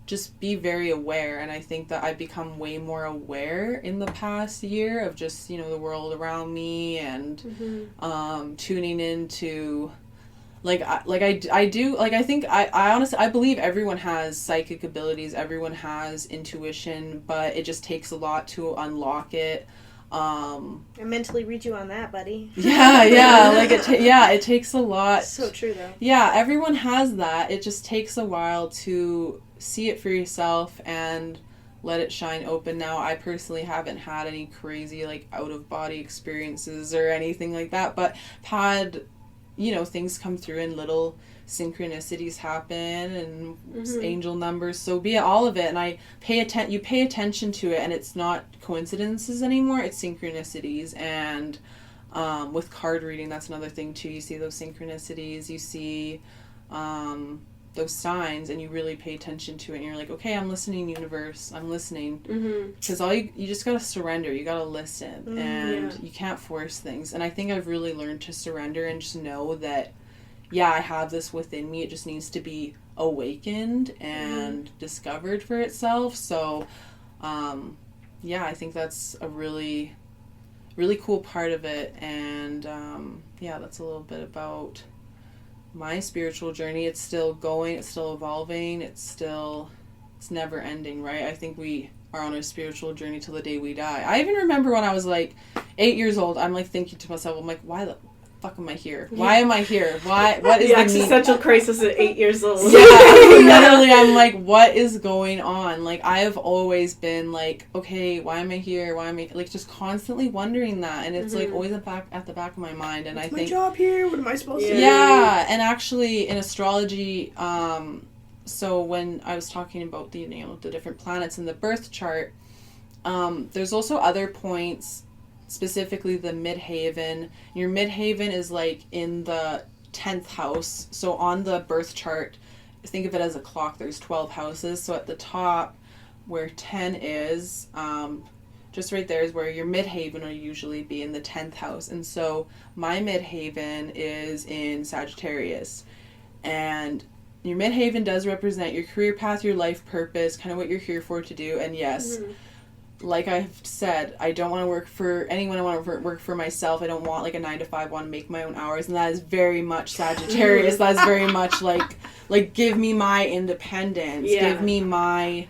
just be very aware. And I think that I've become way more aware in the past year of just, the world around me, and tuning into I honestly, I believe everyone has psychic abilities, everyone has intuition, but it just takes a lot to unlock it. I mentally read you on that, buddy. It takes a lot. So true, though. Yeah, everyone has that. It just takes a while to see it for yourself and let it shine open. Now, I personally haven't had any crazy, like, out-of-body experiences or anything like that, but had, things come through and little synchronicities happen and angel numbers, so be it, all of it. And you pay attention to it, and it's not coincidences anymore, it's synchronicities. And with card reading, that's another thing too. You see those synchronicities, you see those signs and you really pay attention to it and you're like, okay, I'm listening, universe, I'm listening. Because all you just gotta surrender, you gotta listen, and you can't force things. And I think I've really learned to surrender and just know that, yeah, I have this within me, it just needs to be awakened and discovered for itself. So yeah, I think that's a really cool part of it. And yeah, that's a little bit about my spiritual journey. It's still going, it's still evolving, it's never ending, right? I think we are on a spiritual journey till the day we die. I even remember when I was like 8 years old, I'm like thinking to myself, I'm like, why the fuck am I here? Why am I here? What is the existential crisis at 8 years old? Yeah, literally, I'm like, what is going on? Like, I have always been like, okay, why am I here? Why am I, like, just constantly wondering that, and it's like always at the back of my mind. And What's I think my job here? What am I supposed to do? Yeah, and actually in astrology, so when I was talking about the different planets in the birth chart, there's also other points. Specifically the midhaven. Your midhaven is like in the 10th house. So on the birth chart, think of it as a clock. There's 12 houses. So at the top where 10 is, just right there is where your midhaven will usually be, in the 10th house. And so my midhaven is in Sagittarius. And your midhaven does represent your career path, your life purpose, kind of what you're here for to do. And yes, like I've said, I don't want to work for anyone. I want to work for myself. I don't want like a 9 to 5. I want to make my own hours, and that is very much Sagittarius. That's very much like give me my independence. Yeah. Give me my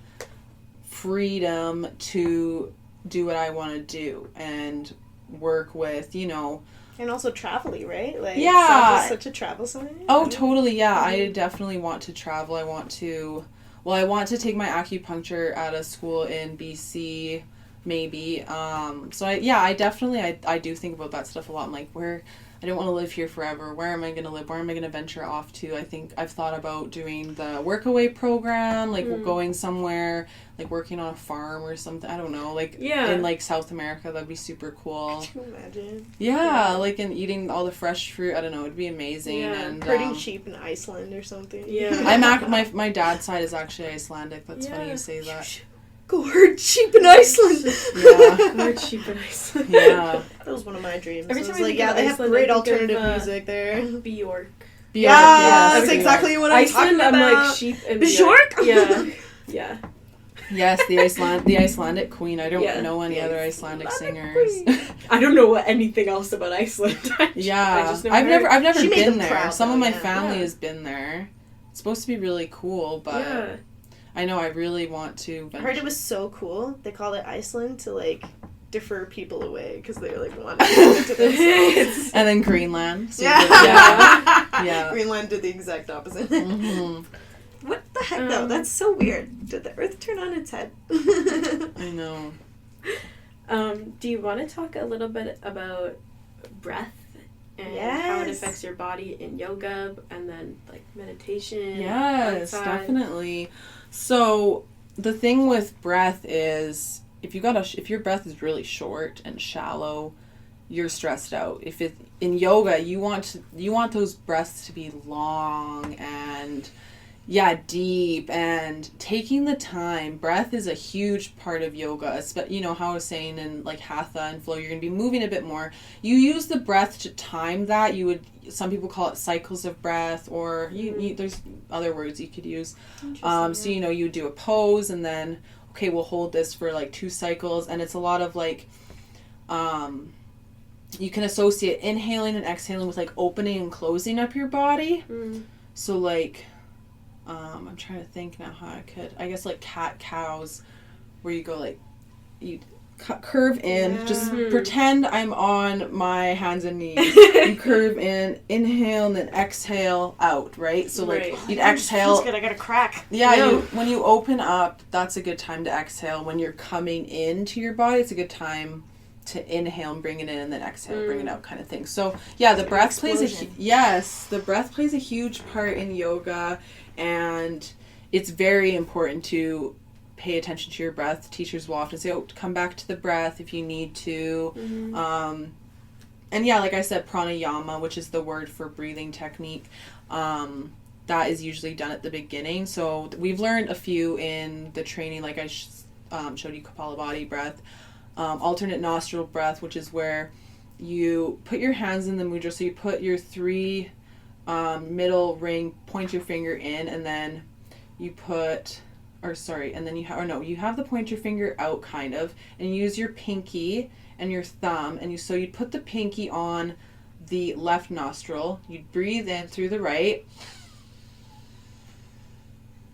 freedom to do what I want to do and work with, And also travel-y, right? Like, yeah. Sag is such a travel sign. Oh, totally, yeah. I definitely want to travel. I want to take my acupuncture at a school in BC, maybe. So I definitely do think about that stuff a lot. I'm like, I don't want to live here forever. Where am I going to live? Where am I going to venture off to? I think I've thought about doing the workaway program, like going somewhere, like working on a farm or something. I don't know, like in like South America. That'd be super cool. Can you imagine? Yeah, like and eating all the fresh fruit. I don't know. It'd be amazing. Yeah. And Herding sheep in Iceland or something. Yeah. My dad's side is actually Icelandic. That's funny you say that. Go herd sheep in Iceland. Yeah. Herd sheep in Iceland. Yeah. That was one of my dreams. Every time I was I like, think of they have Iceland, great I think alternative of, music there. Bjork. Yeah, that's Bjork. exactly what I'm Iceland, talking I'm about. like sheep and Bjork? Yeah. Yeah. Yes, the Icelandic queen. I don't know any other Icelandic singers. I don't know anything else about Iceland. Yeah, I've never She made been them there. proud, Some though, of my yeah. family has been there. It's supposed to be really cool, but I know I really want to. I heard it was so cool. They called it Iceland to like defer people away because they were like wanting to go into themselves. And then Greenland. So Yeah. Greenland did the exact opposite. Mm-hmm. What the heck though? That's so weird. Did the Earth turn on its head? I know. Do you want to talk a little bit about breath and how it affects your body in yoga and then like meditation? Yes, outside? definitely. So the thing with breath is if your breath is really short and shallow, you're stressed out. If it in yoga, you want those breaths to be long and deep, and taking the time. Breath is a huge part of yoga. How I was saying in like hatha and flow, you're going to be moving a bit more. You use the breath to time that. Some people call it cycles of breath, or there's other words you could use. So you do a pose and then, okay, we'll hold this for like 2 cycles, and it's a lot of like, you can associate inhaling and exhaling with like opening and closing up your body. So like, I'm trying to think now how I guess like cat-cows, where you go like, you curve in, just pretend I'm on my hands and knees. You curve in, inhale, and then exhale out, right? So like you'd exhale. Feels good, I got a crack. Yeah, when you open up, that's a good time to exhale. When you're coming into your body, it's a good time to inhale and bring it in, and then exhale, bring it out, kind of thing. So yeah, the breath plays a huge part in yoga, and it's very important to pay attention to your breath. Teachers will often say, come back to the breath if you need to. And yeah, like I said, pranayama, which is the word for breathing technique. that is usually done at the beginning. So we've learned a few in the training, like I showed you Kapalabhati breath, alternate nostril breath, which is where you put your hands in the mudra. So you put your 3 middle ring, point your finger in, and then you put, you have the pointer finger out kind of, and you use your pinky and your thumb, and so you'd put the pinky on the left nostril, you'd breathe in through the right,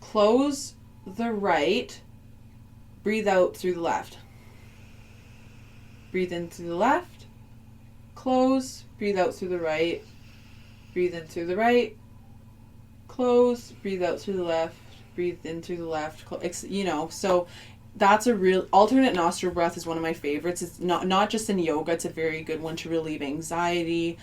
close the right, breathe out through the left. Breathe in through the left, close, breathe out through the right, breathe in through the right, close, breathe out through the left, breathe in through the left, so that's a real alternate nostril breath is one of my favorites. It's not just in yoga, it's a very good one to relieve anxiety.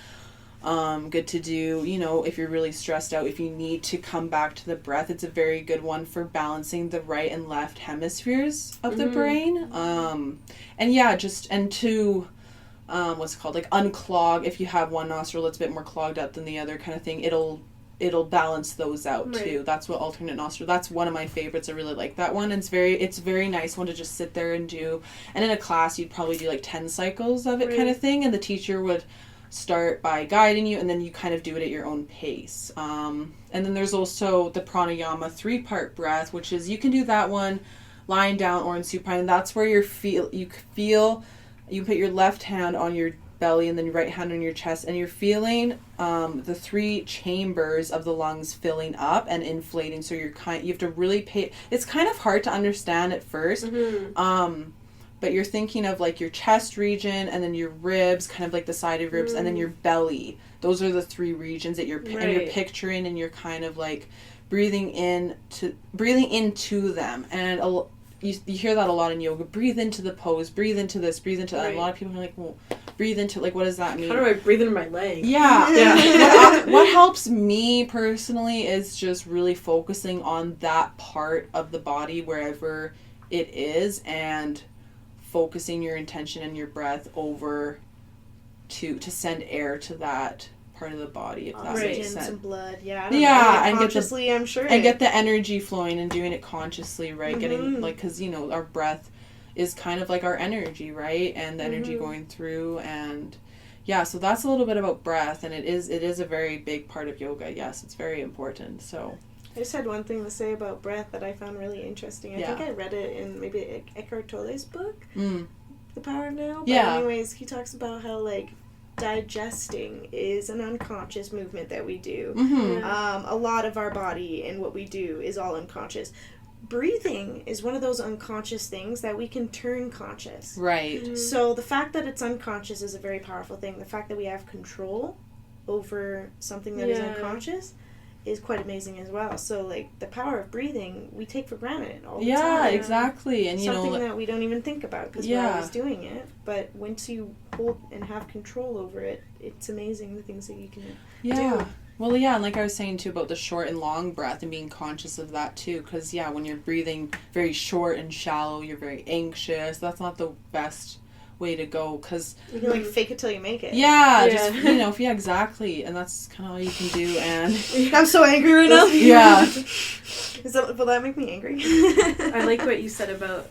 Good to do, if you're really stressed out, if you need to come back to the breath, it's a very good one for balancing the right and left hemispheres of the brain. To what's it called, like unclog, if you have one nostril that's a bit more clogged up than the other kind of thing, it'll balance those out too. That's what alternate nostril, that's one of my favorites. I really like that one. It's a very nice one to just sit there and do, and in a class you'd probably do like 10 cycles of it kind of thing, and the teacher would start by guiding you, and then you kind of do it at your own pace. And then there's also the pranayama 3-part breath, which is, you can do that one lying down or in supine, and that's where you put your left hand on your belly and then your right hand on your chest, and you're feeling the 3 chambers of the lungs filling up and inflating. So you have to really pay. It's kind of hard to understand at first, but you're thinking of like your chest region, and then your ribs, kind of like the side of ribs, and then your belly. Those are the 3 regions that you're picturing, and you're kind of like breathing into them. And you hear that a lot in yoga. Breathe into the pose, breathe into this, breathe into that. And a lot of people are like, well, breathe into, like, what does that mean? How do I breathe into my leg? Yeah. What helps me personally is just really focusing on that part of the body, wherever it is, and focusing your intention and your breath over to send air to that part of the body, if that makes sense. Some blood, and consciously, I'm sure. And get the energy flowing and doing it consciously, right? Getting, like, because, our breath is kind of like our energy, right? And the energy going through, and so that's a little bit about breath, and it is a very big part of yoga. Yes, it's very important, so. I just had one thing to say about breath that I found really interesting. I think I read it in maybe Eckhart Tolle's book, The Power of Now. But anyways, he talks about how, like, digesting is an unconscious movement that we do. A lot of our body and what we do is all unconscious. Breathing is one of those unconscious things that we can turn conscious. Right. So the fact that it's unconscious is a very powerful thing. The fact that we have control over something that is unconscious is quite amazing as well. So, like, the power of breathing, we take for granted all the time. Yeah, exactly. And, something that we don't even think about because we're always doing it. But once you hold and have control over it, it's amazing the things that you can do. Well, and like I was saying, too, about the short and long breath and being conscious of that, too. Because, when you're breathing very short and shallow, you're very anxious. That's not the best way to go, because you can like fake it till you make it. Just exactly, and that's kind of all you can do. And I'm so angry right now. Will that make me angry? I like what you said about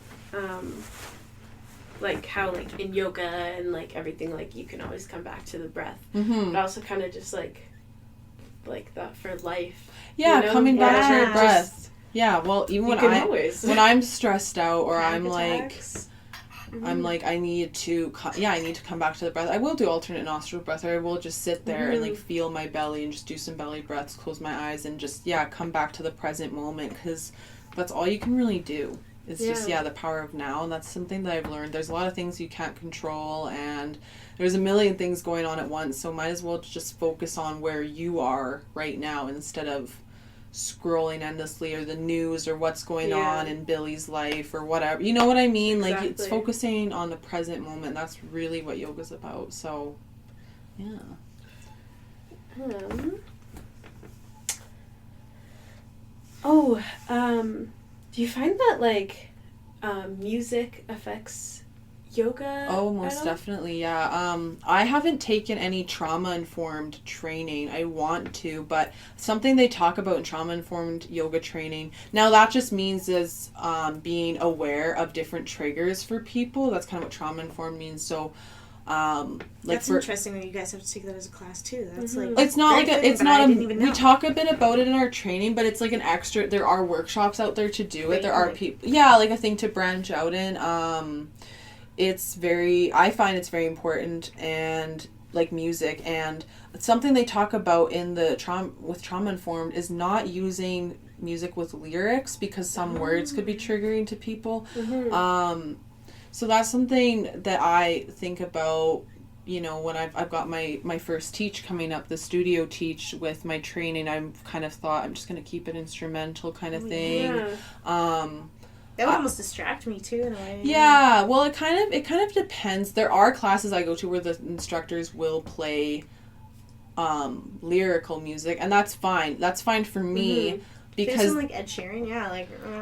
like how, like, in yoga and, like, everything, like, you can always come back to the breath, but also kind of just like that for life. Coming back to your breath. Well, even when I'm stressed out, or I'm attacks. like I need to come back to the breath. I will do alternate nostril breath, or I will just sit there and, like, feel my belly and just do some belly breaths, close my eyes, and just come back to the present moment, because that's all you can really do. It's just the power of now, and that's something that I've learned. There's a lot of things you can't control, and there's a million things going on at once, so might as well just focus on where you are right now instead of scrolling endlessly, or the news, or what's going on in Billy's life, or whatever. You know what I mean? Exactly. Like, it's focusing on the present moment. That's really what yoga's about. So, do you find that, like, music affects yoga? Oh, most definitely, yeah. I haven't taken any trauma-informed training. I want to, but something they talk about in trauma-informed yoga training, now that just means is being aware of different triggers for people. That's kind of what trauma-informed means. So, that's interesting that you guys have to take that as a class too. That's like it's not like it's not we talk talk a bit about it in our training, but it's like an extra. There are workshops out there to do it. There are people, like a thing to branch out in. I find it's very important, and like music, and something they talk about in the trauma informed is not using music with lyrics because some words could be triggering to people. So that's something that I think about, when I've got my first teach coming up, the studio teach with my training. I've kind of thought I'm just going to keep it instrumental kind of thing. That would almost distract me too in a way. Yeah, well, it kind of depends. There are classes I go to where the instructors will play lyrical music, and that's fine. That's fine for me. Because like Ed Sheeran,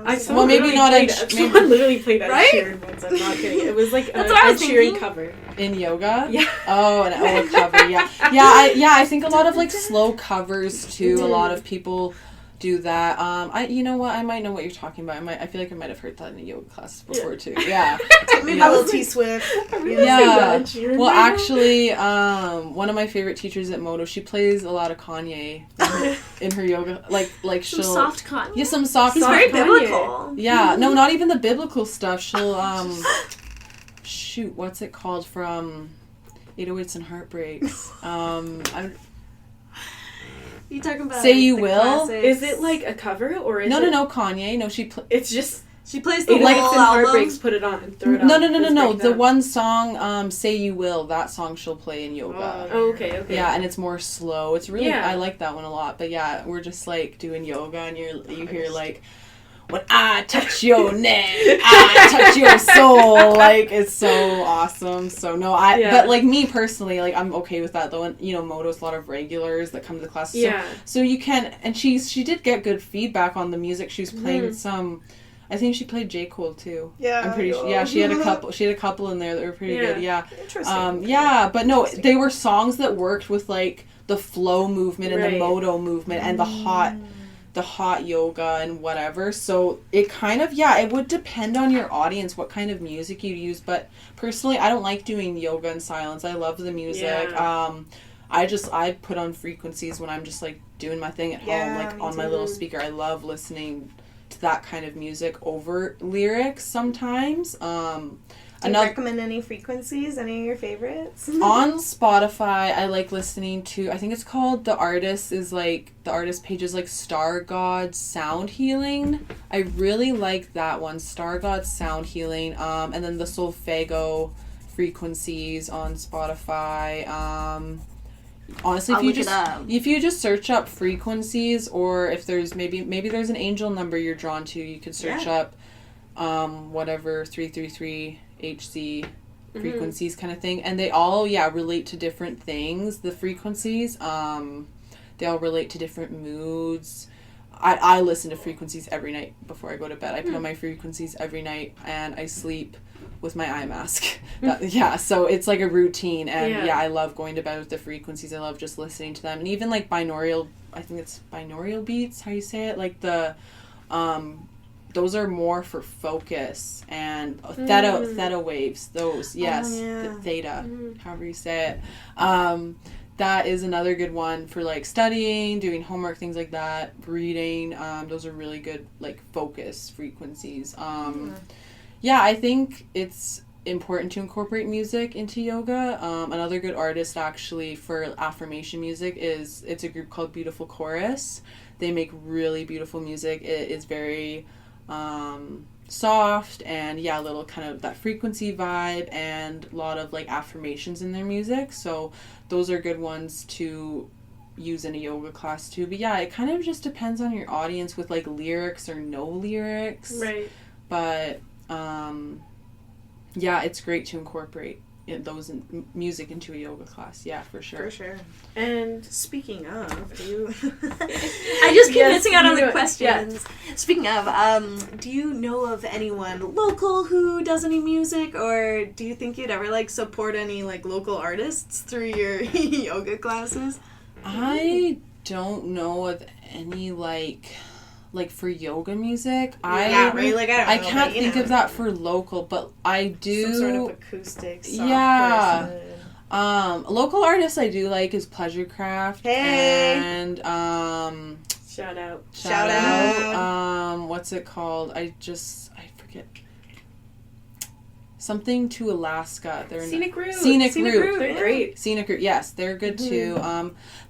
I saw maybe not Ed Sheeran. Someone literally played Ed Sheeran once. I'm not kidding. It was like an Ed Sheeran cover in yoga. Yeah. Oh, a cover. Yeah. I think a lot of like slow covers too. A lot of people do that. You know what? I might know what you're talking about. I feel like I might have heard that in a yoga class before too. Yeah. Maybe a little T-Swift. Yeah. Well, actually, one of my favorite teachers at Moto, she plays a lot of Kanye in her yoga. Like she'll soft Kanye. Yeah, some soft. He's very biblical. Yeah. No, not even the biblical stuff. She'll shoot. What's it called from 808s and Heartbreaks? You talking about Say You Will? Classics. Is it like a cover or is it... No, Kanye. No, it's just... She plays the whole album. Heartbreaks, put it on and throw it on. No. The one song, Say You Will, that song she'll play in yoga. Oh, okay. Yeah, and it's more slow. It's really... I like that one a lot. But yeah, we're just like doing yoga and you hear like... When I touch your neck, I touch your soul. Like, it's so awesome. So, no, but, like, me personally, like, I'm okay with that, though. And, Moto's a lot of regulars that come to the classes. Yeah. So you can, and she did get good feedback on the music. She was playing I think she played J. Cole, too. Yeah. I'm pretty sure. Yeah, she had a couple in there that were pretty good. Yeah. Interesting. Yeah, but no, they were songs that worked with, like, the flow movement and the Moto movement and the hot yoga and whatever. So it kind of, it would depend on your audience what kind of music you use. But personally, I don't like doing yoga in silence. I love the music. I put on frequencies when I'm just like doing my thing at home, like on my little speaker. I love listening to that kind of music over lyrics sometimes. Do you recommend any frequencies? Any of your favorites? On Spotify, I like listening to, I think it's called, the artist page is like Star God Sound Healing. I really like that one, Star God Sound Healing. And then the Solfego frequencies on Spotify. Honestly, if you just search up frequencies, or if there's maybe there's an angel number you're drawn to, you can search up whatever 333 HC frequencies kind of thing, and they all relate to different things. The frequencies they all relate to different moods. I listen to frequencies every night before I go to bed. I put on my frequencies every night and I sleep with my eye mask. So it's like a routine, and I love going to bed with the frequencies. I love just listening to them, and even like binaural, I think it's binaural beats, how you say it, like the those are more for focus, and theta waves, those, theta, however you say it. That is another good one for like studying, doing homework, things like that, reading. Those are really good like focus frequencies. I think it's important to incorporate music into yoga. Another good artist actually for affirmation music it's a group called Beautiful Chorus. They make really beautiful music. It is very soft and a little kind of that frequency vibe, and a lot of like affirmations in their music. So those are good ones to use in a yoga class too. But it kind of just depends on your audience with like lyrics or no lyrics. Right. But it's great to incorporate music into a yoga class. Yeah, for sure. For sure. And speaking of, I just keep missing out on the questions. Yeah. Speaking of, do you know of anyone local who does any music, or do you think you'd ever like support any like local artists through your yoga classes? I don't know of any like for yoga music. Yeah, right. Like I can't think of that for local, but I do some sort of acoustic soft person. Local artists I do like is Pleasure Craft. Hey. And shout out. What's it called? I forget. Something to Alaska. They're Scenic Route. They're great. Scenic Route. Yes, they're good too.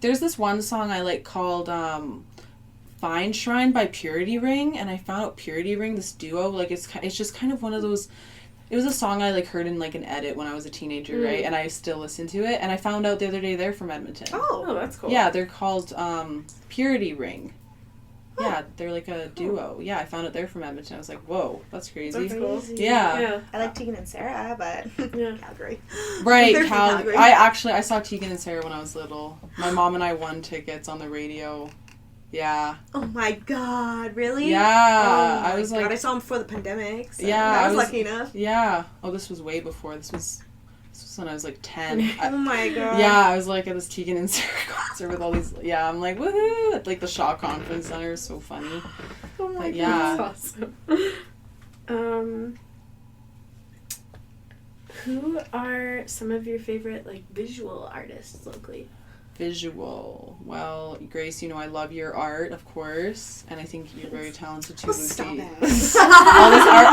There's this one song I like called Fine Shrine by Purity Ring, and I found out Purity Ring, this duo, like it's just kind of one of those. It was a song I like heard in like an edit when I was a teenager, right? And I still listen to it, and I found out the other day they're from Edmonton. Oh, that's cool. Yeah, they're called Purity Ring. Yeah, they're like a duo. Yeah, I found out they're from Edmonton. I was like, whoa, that's crazy. That's cool. Yeah. I like Tegan and Sarah, but Calgary. Right, Calgary. I saw Tegan and Sarah when I was little. My mom and I won tickets on the radio. Yeah. Oh my God, really? Yeah. Oh I was like, I saw them before the pandemic. So yeah. I was lucky enough. Yeah. Oh, this was way before. This was when I was like 10. Oh my God. Yeah, I was like at this Tegan and Sarah concert with all these. Yeah, I'm like woohoo! At like the Shaw Conference Center, is so funny. Oh my God, that's awesome. Who are some of your favorite like visual artists locally? Visual. Well, Grace, you know I love your art, of course, and I think you're very talented too, Lucy. Stop it.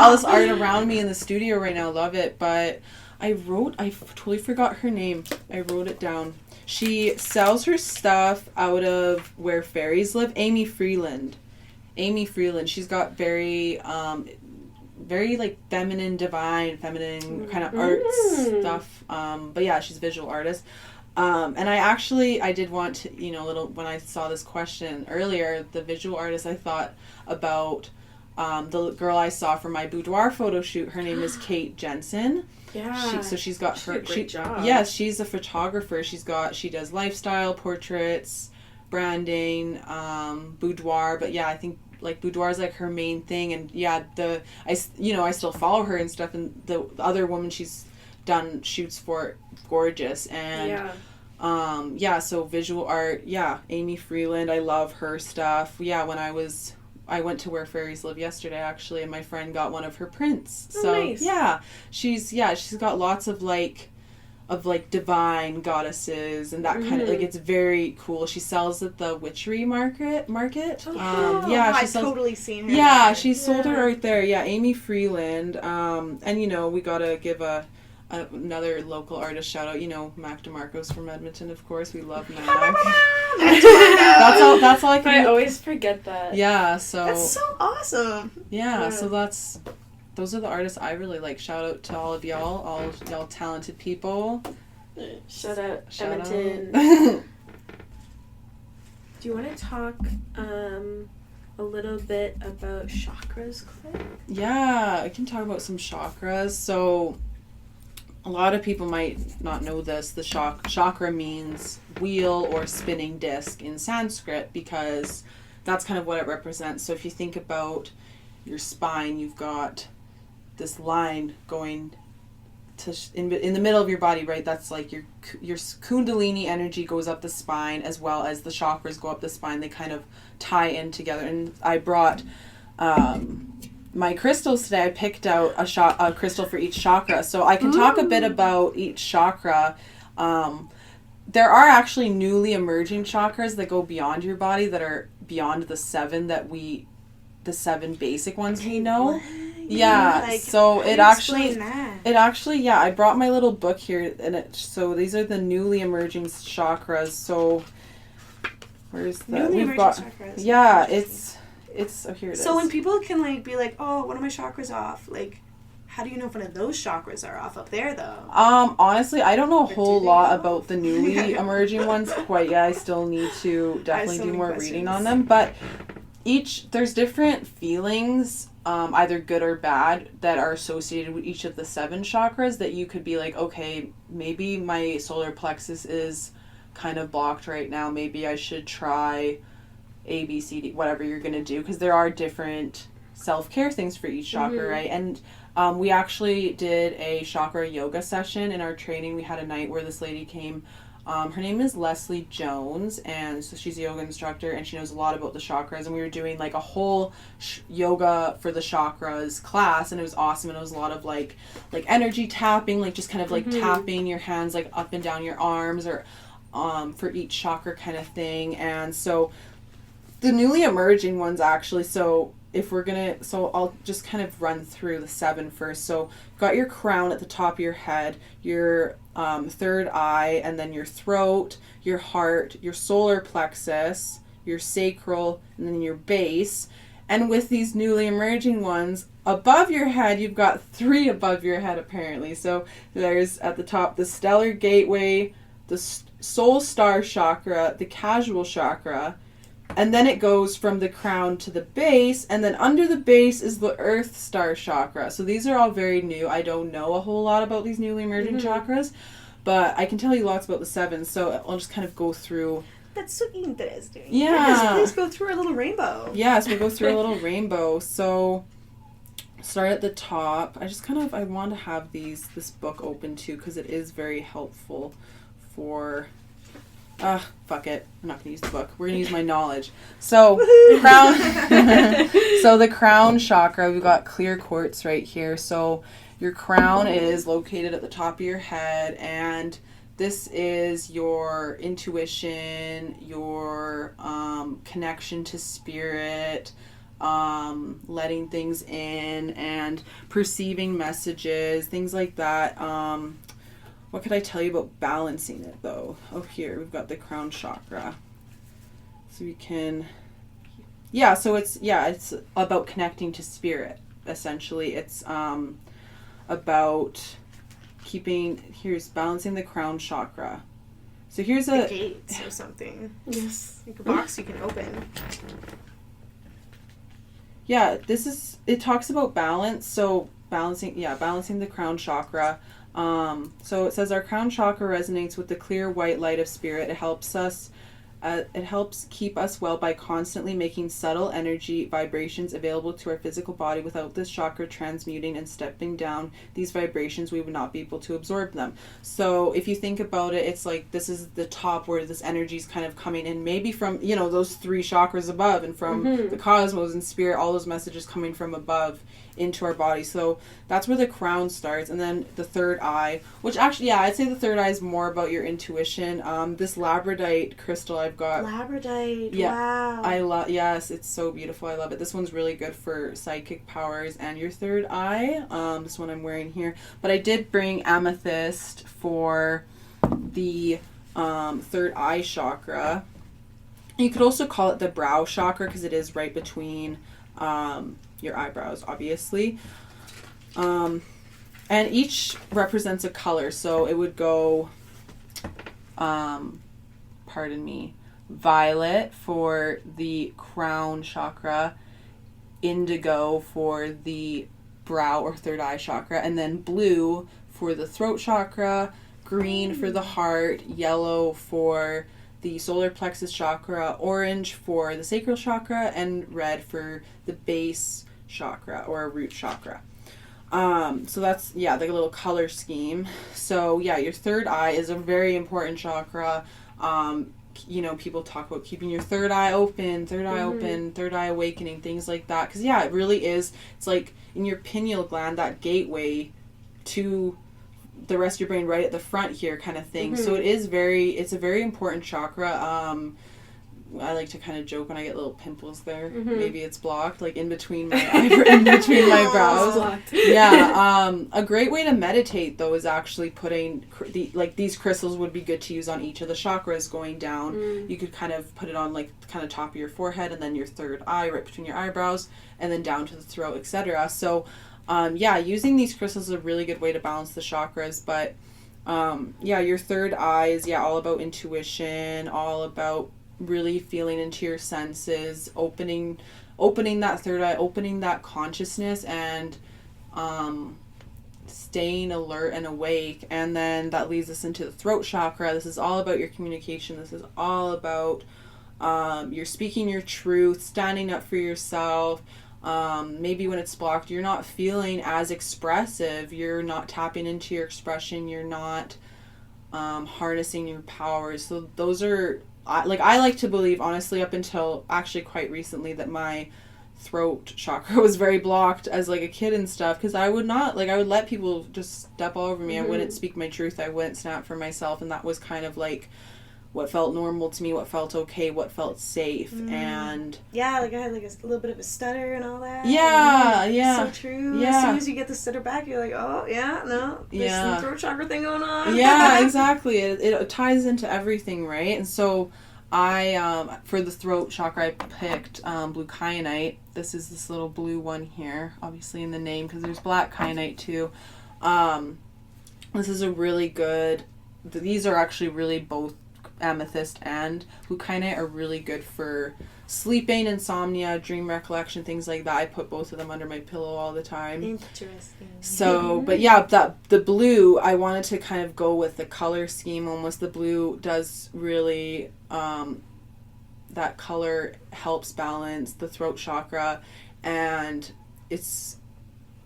all this art around me in the studio right now, love it. But I totally forgot her name. I wrote it down. She sells her stuff out of where fairies live. Amy Freeland. She's got very like feminine kind of art stuff. But yeah, she's a visual artist. And I did want to, when I saw this question earlier, the visual artist, I thought about the girl I saw for my boudoir photo shoot. Her name is Kate Jensen. Yeah. She's got a great job. Yes, she's a photographer. She does lifestyle portraits, branding, boudoir. But yeah, I think like boudoir is like her main thing. And yeah, I still follow her and stuff. And the other woman she's done shoots for, gorgeous. And so visual art, Amy Freeland, I love her stuff. Yeah, when I went to where fairies live yesterday actually, and my friend got one of her prints. So nice. She's got lots of divine goddesses and that kind of like, it's very cool. She sells at the Witchery Market. I've totally seen her. Yeah, she sold her right there. Yeah, Amy Freeland. And we gotta give another local artist shout out. Mac DeMarco's from Edmonton, of course. We love Mac. That's all I can. I always forget that. Yeah, so that's so awesome. Yeah, so those are the artists I really like. Shout out to all of y'all talented people. Shout out Edmonton. Do you want to talk a little bit about chakras, Claire? Yeah, I can talk about some chakras. So a lot of people might not know this. The chakra means wheel or spinning disc in Sanskrit, because that's kind of what it represents. So if you think about your spine, you've got this line going in the middle of your body, right? That's like your kundalini energy goes up the spine, as well as the chakras go up the spine. They kind of tie in together. And I brought my crystals today. I picked out a crystal for each chakra, so I can talk a bit about each chakra. There are actually newly emerging chakras that go beyond your body, that are beyond the seven basic ones we know. What? Yeah, so it actually, I brought my little book here, and so these are the newly emerging chakras. So where's the newly emerging chakras? Yeah, it's here it is. So when people can be like, oh, one of my chakras off, like, how do you know if one of those chakras are off up there though? Honestly, I don't know a whole lot about the newly emerging ones quite yet. I still need to definitely do more reading on them, but there's different feelings, either good or bad, that are associated with each of the 7 chakras that you could be like, okay, maybe my solar plexus is kind of blocked right now. Maybe I should try A, B, C, D, whatever you're going to do, because there are different self-care things for each chakra, right? And we actually did a chakra yoga session in our training. We had a night where this lady came. Her name is Leslie Jones, and so she's a yoga instructor, and she knows a lot about the chakras, and we were doing like a whole yoga for the chakras class, and it was awesome. And it was a lot of like energy tapping, like just kind of like tapping your hands like up and down your arms, or for each chakra kind of thing. And so the newly emerging ones, actually, so I'll just kind of run through the 7 first. So you've got your crown at the top of your head, your third eye, and then your throat, your heart, your solar plexus, your sacral, and then your base. And with these newly emerging ones, above your head, you've got 3 above your head, apparently. So there's at the top the stellar gateway, the soul star chakra, the casual chakra, and then it goes from the crown to the base, and then under the base is the earth star chakra. So these are all very new. I don't know a whole lot about these newly emerging chakras, but I can tell you lots about the 7, so I'll just kind of go through. That's so interesting. Yeah. Yes, please go through our little rainbow. Yes, we'll go through a little rainbow. So start at the top. I want to have this book open too, because it is very helpful for... fuck it. I'm not going to use the book. We're going to use my knowledge. So, crown. So the crown chakra, we've got clear quartz right here. So your crown is located at the top of your head, and this is your intuition, your connection to spirit, letting things in and perceiving messages, things like that. What could I tell you about balancing it, though? Oh, here, we've got the crown chakra. So we can... Yeah, so it's about connecting to spirit, essentially. It's about here's balancing the crown chakra. So here's the gates or something. Yes. Like a box you can open. Yeah, it talks about balance, so balancing the crown chakra. So it says our crown chakra resonates with the clear white light of spirit. It helps keep us well by constantly making subtle energy vibrations available to our physical body. Without this chakra transmuting and stepping down these vibrations, we would not be able to absorb them. So if you think about it, it's like this is the top where this energy is kind of coming in, maybe from, those 3 chakras above, and from the cosmos and spirit, all those messages coming from above into our body. So that's where the crown starts. And then the third eye, which actually, I'd say the third eye is more about your intuition. This labradorite crystal I've got. Labradorite, yeah, wow. Yes, it's so beautiful. I love it. This one's really good for psychic powers and your third eye. This one I'm wearing here. But I did bring amethyst for the third eye chakra. You could also call it the brow chakra, because it is right between your eyebrows, obviously. And each represents a color. So it would go, violet for the crown chakra, indigo for the brow or third eye chakra, and then blue for the throat chakra, green for the heart, yellow for the solar plexus chakra, orange for the sacral chakra, and red for the base chakra or root chakra. So that's, like a little color scheme. So your third eye is a very important chakra. People talk about keeping your third eye open, third eye awakening, things like that. Because it really is. It's like in your pineal gland, that gateway to the rest of your brain right at the front here kind of thing. So it's a very important chakra. I like to kind of joke when I get little pimples there. Maybe it's blocked, like in between my brows. A great way to meditate, though, is actually putting these crystals would be good to use on each of the chakras going down. You could kind of put it on kind of top of your forehead, and then your third eye right between your eyebrows, and then down to the throat, etc. So using these crystals is a really good way to balance the chakras. But your third eye is all about intuition, all about really feeling into your senses, opening that third eye, opening that consciousness, and staying alert and awake. And then that leads us into the throat chakra. This is all about your communication. This is all about you're speaking your truth, standing up for yourself. Maybe when it's blocked, you're not feeling as expressive, you're not tapping into your expression, you're not harnessing your powers. So those are, I like to believe, honestly, up until actually quite recently, that my throat chakra was very blocked as like a kid and stuff, because I would not, I would let people just step all over me. I wouldn't speak my truth, I wouldn't snap for myself, and that was kind of like what felt normal to me, what felt okay, what felt safe. And yeah, I had a little bit of a stutter and all that. Yeah. So true. Yeah. As soon as you get the stutter back, you're like, oh yeah, no, there's some throat chakra thing going on. Yeah, exactly. It ties into everything, right? And so I for the throat chakra, I picked blue kyanite. This is this little blue one here, obviously in the name, because there's black kyanite too. This is a really good, these are actually really both, amethyst and blue kyanite are really good for sleeping, insomnia, dream recollection, things like that. I put both of them under my pillow all the time. Interesting. So, but yeah, the blue, I wanted to kind of go with the color scheme almost. The blue does really, that color helps balance the throat chakra, and it's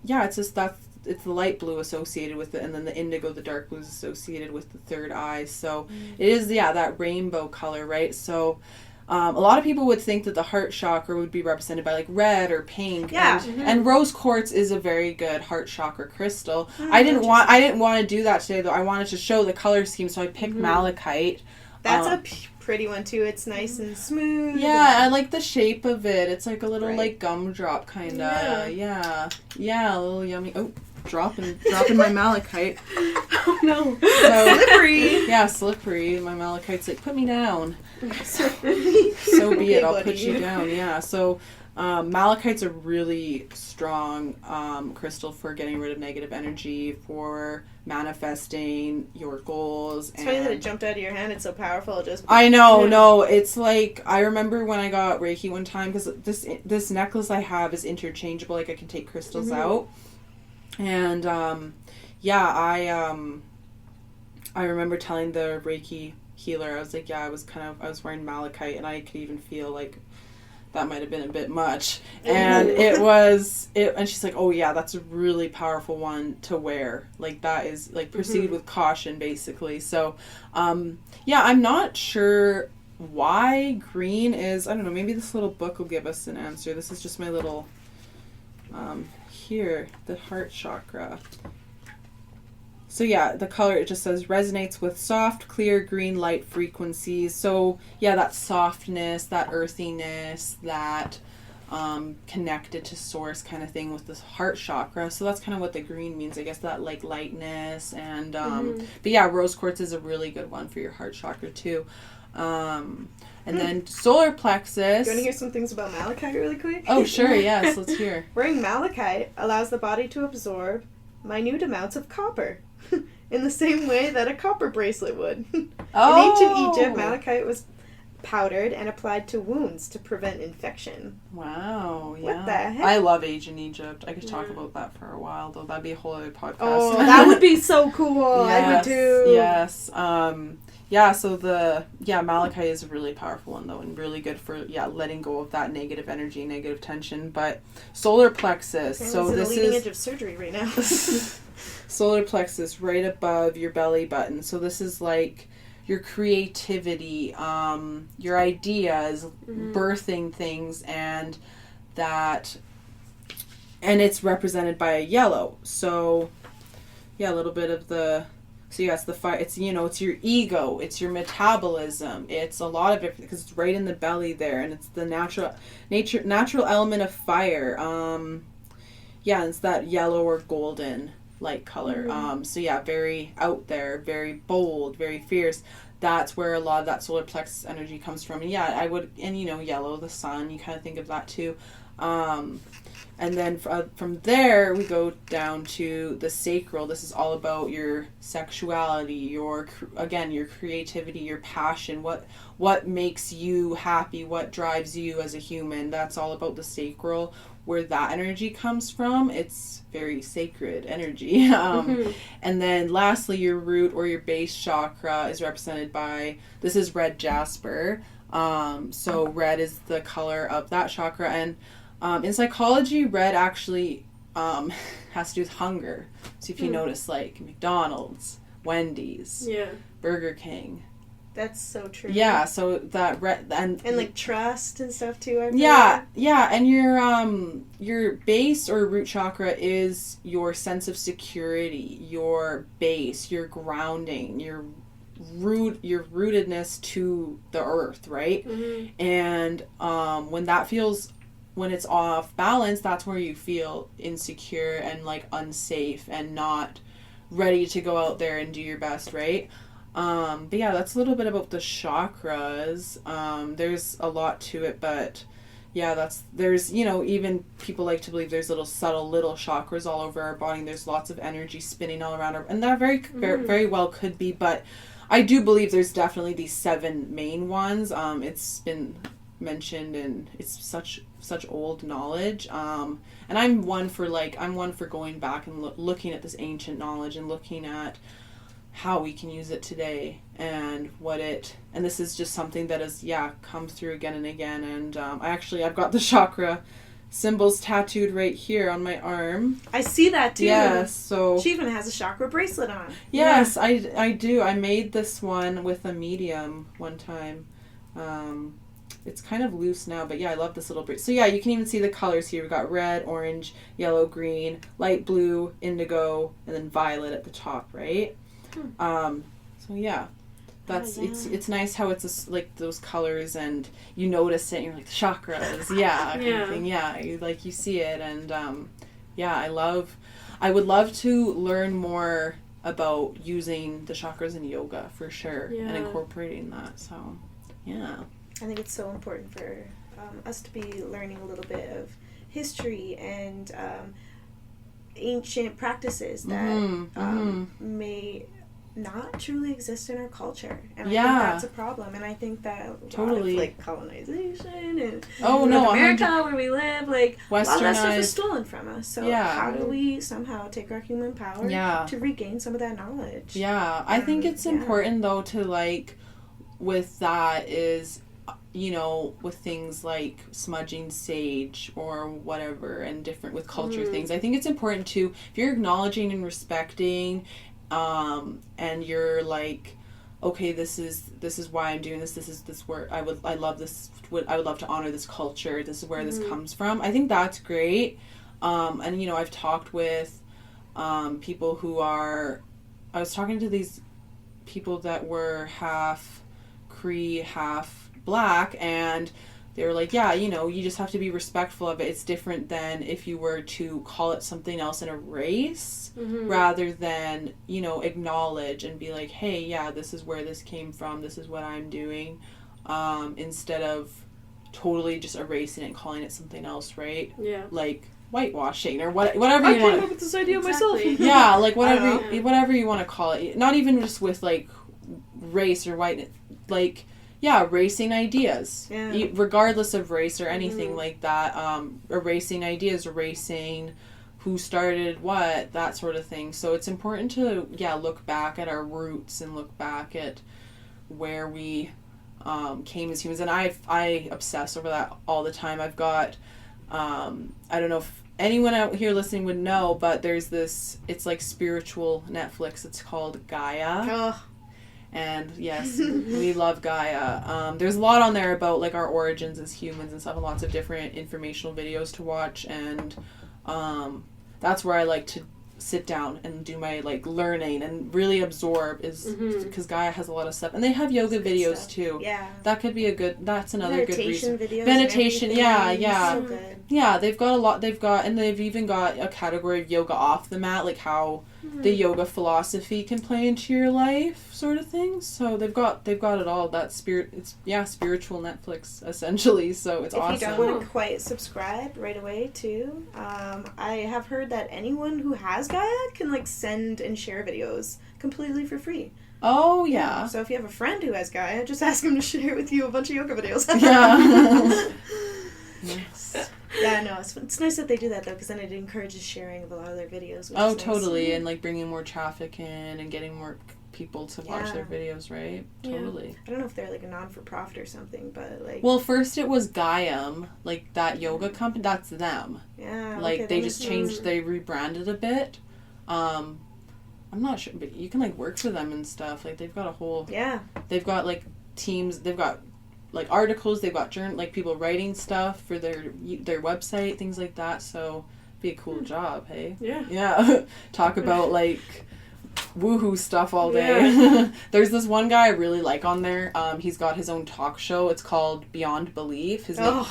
just it's the light blue associated with it, and then the indigo, the dark blue, is associated with the third eye. So it is, that rainbow color, right? So a lot of people would think that the heart chakra would be represented by like red or pink. Yeah. And rose quartz is a very good heart chakra crystal. I didn't want to do that today, though. I wanted to show the color scheme, so I picked malachite. That's a pretty one too. It's nice and smooth. Yeah, I like the shape of it. It's like a little like gumdrop kind of. Yeah, a little yummy. Oh, dropping my malachite. Oh no. So, slippery. Yeah, slippery. My malachite's like, put me down. So be it. I'll put you down. Yeah. So malachite's a really strong crystal for getting rid of negative energy, for manifesting your goals. It's funny that it jumped out of your hand. It's so powerful. I know. No, it's like, I remember when I got Reiki one time, because this necklace I have is interchangeable. Like, I can take crystals out. And I remember telling the Reiki healer, I was like, I was wearing malachite, and I could even feel like that might have been a bit much. And and she's like, oh yeah, that's a really powerful one to wear. Like, that is like, proceed with caution, basically. So I'm not sure why green is, I don't know, maybe this little book will give us an answer. This is just my little here, the heart chakra. So yeah, the color, it just says resonates with soft, clear green light frequencies. So yeah, that softness, that earthiness, that connected to source kind of thing with this heart chakra. So that's kind of what the green means, I guess, that like lightness. And but yeah, rose quartz is a really good one for your heart chakra too. And then solar plexus. Do you want to hear some things about malachite really quick? Oh sure, yes, let's hear. Wearing malachite allows the body to absorb minute amounts of copper in the same way that a copper bracelet would. In ancient Egypt, malachite was powdered and applied to wounds to prevent infection. Wow, yeah. What the heck? I love ancient Egypt. I could talk about that for a while, though. That'd be a whole other podcast. Oh, that would be so cool. Yes, I would too. Yes. So malachite is a really powerful one, though, and really good for, letting go of that negative energy, negative tension. But solar plexus. Okay, so this is the leading edge of surgery right now. Solar plexus, right above your belly button. So this is like your creativity, your ideas, birthing things, and it's represented by a yellow. So a little bit of the, it's the fire, it's, it's your ego, it's your metabolism, it's a lot of it, because it's right in the belly there, and it's the natural element of fire. It's that yellow or golden light color. Very out there, very bold, very fierce. That's where a lot of that solar plexus energy comes from. And I would, and yellow, the sun, you kind of think of that too. And then from there, we go down to the sacral. This is all about your sexuality, your creativity, your passion, what makes you happy, what drives you as a human. That's all about the sacral. Where that energy comes from, it's very sacred energy. And then lastly, your root or your base chakra is represented by, this is red jasper. So red is the color of that chakra. And in psychology, red actually has to do with hunger. So if you notice, like McDonald's, Wendy's, Burger King. That's so true. Yeah, so that red and like trust and stuff too. Yeah, and your base or root chakra is your sense of security, your base, your grounding, your rootedness to the earth, right? And when it's off balance, that's where you feel insecure and like unsafe and not ready to go out there and do your best, right? But yeah, that's a little bit about the chakras. There's a lot to it, but yeah, there's, even people like to believe there's subtle little chakras all over our body. There's lots of energy spinning all around and that very, very well could be, but I do believe there's definitely these 7 main ones. It's been mentioned and it's such old knowledge. And I'm one for going back and looking at this ancient knowledge and looking at how we can use it today and and this is just something that has come through again and again. And I've got the chakra symbols tattooed right here on my arm. I see that too. Yes, so she even has a chakra bracelet on. Yes, yeah. I do. I made this one with a medium one time. It's kind of loose now, but yeah, I love this little bracelet. So yeah, you can even see the colors here. We've got red, orange, yellow, green, light blue, indigo, and then violet at the top, right? So yeah, that's it's nice how it's like those colors and you notice it and you're like the chakras, kind of thing. You see it. And I would love to learn more about using the chakras in yoga for sure, and incorporating that. So I think it's so important for us to be learning a little bit of history and ancient practices that may not truly exist in our culture, and I think that's a problem. And I think that a lot of like colonization and America where we live, like a lot of that stuff is stolen from us. So how do we somehow take our human power to regain some of that knowledge? I think it's important though to like with that is with things like smudging sage or whatever and different with culture things. I think it's important to, if you're acknowledging and respecting and you're like, okay, this is why I'm doing this. This is where I would love to honor this culture. This is where this comes from. I think that's great. And I've talked with people who are. I was talking to these people that were half Cree, half Black, and they were like, you just have to be respectful of it. It's different than if you were to call it something else in a race, rather than, acknowledge and be like, hey, this is where this came from, this is what I'm doing, instead of totally just erasing it and calling it something else, right? Yeah. Like whitewashing or whatever you want. I came up with this idea myself. Yeah, like whatever you want to call it. Not even just with like race or white, like erasing ideas, regardless of race or anything like that. Erasing ideas, erasing who started what, that sort of thing. So it's important to look back at our roots and look back at where we came as humans. And I obsess over that all the time. I've got I don't know if anyone out here listening would know, but there's this, it's like spiritual Netflix. It's called Gaia. Oh. And yes, we love Gaia. There's a lot on there about like our origins as humans and stuff, and lots of different informational videos to watch. And that's where I like to sit down and do my like learning and really absorb, is because Gaia has a lot of stuff, and they have yoga videos too. Yeah, that could be that's another good reason. Meditation, so good. Yeah, they've got a lot. And they've even got a category of yoga off the mat, like how the yoga philosophy can play into your life, sort of thing. So they've got it all. That spiritual Netflix essentially. So it's awesome. If you don't want to quite subscribe right away too, I have heard that anyone who has Gaia can like send and share videos completely for free. Oh yeah. So if you have a friend who has Gaia, just ask him to share with you a bunch of yoga videos. Yeah. Yes. Yeah, no, it's nice that they do that though, because then it encourages sharing of a lot of their videos. Which Oh, is nice. totally, and like bringing more traffic in and getting more people to watch their videos, right? Yeah. Totally. I don't know if they're like a non-for-profit or something, but like. Well, first it was Gaiam, like that yoga company. That's them. Yeah. Like okay, they just changed, they rebranded a bit. I'm not sure, but you can like work for them and stuff. Like they've got a whole. Yeah. They've got like teams. They've got like articles. They've got like people writing stuff for their website, things like that. So be a cool job, hey? Yeah. Yeah. Talk about like woohoo stuff all day. Yeah. There's this one guy I really like on there. He's got his own talk show. It's called Beyond Belief. His name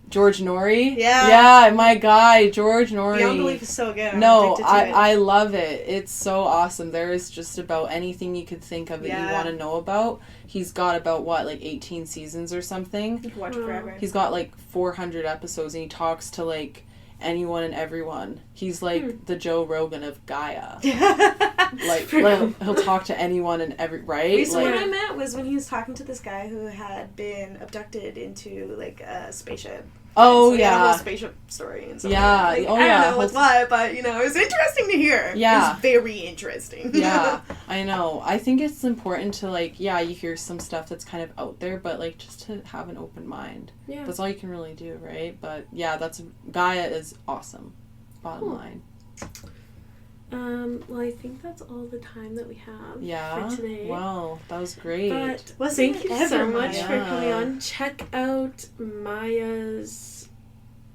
George Norrie. Yeah. Yeah, my guy, George Norrie. Beyond Belief is so good. I love it. It's so awesome. There is just about anything you could think of that you want to know about. He's got about, like 18 seasons or something. You can watch it forever. He's got like 400 episodes and he talks to like anyone and everyone. He's like the Joe Rogan of Gaia. Like he'll talk to anyone and right? Recently like, what I met was when he was talking to this guy who had been abducted into like a spaceship. Oh, so yeah. He had a whole spaceship story and stuff. Yeah. Like, Oh, I yeah. don't know why, but it was interesting to hear. Yeah. It was very interesting. Yeah, I know. I think it's important to like, you hear some stuff that's kind of out there, but like just to have an open mind. Yeah. That's all you can really do, right? But yeah, Gaia is awesome. Bottom line. Well, I think that's all the time that we have for today. Wow, that was great. But thank you so much for coming on. Check out Maya's,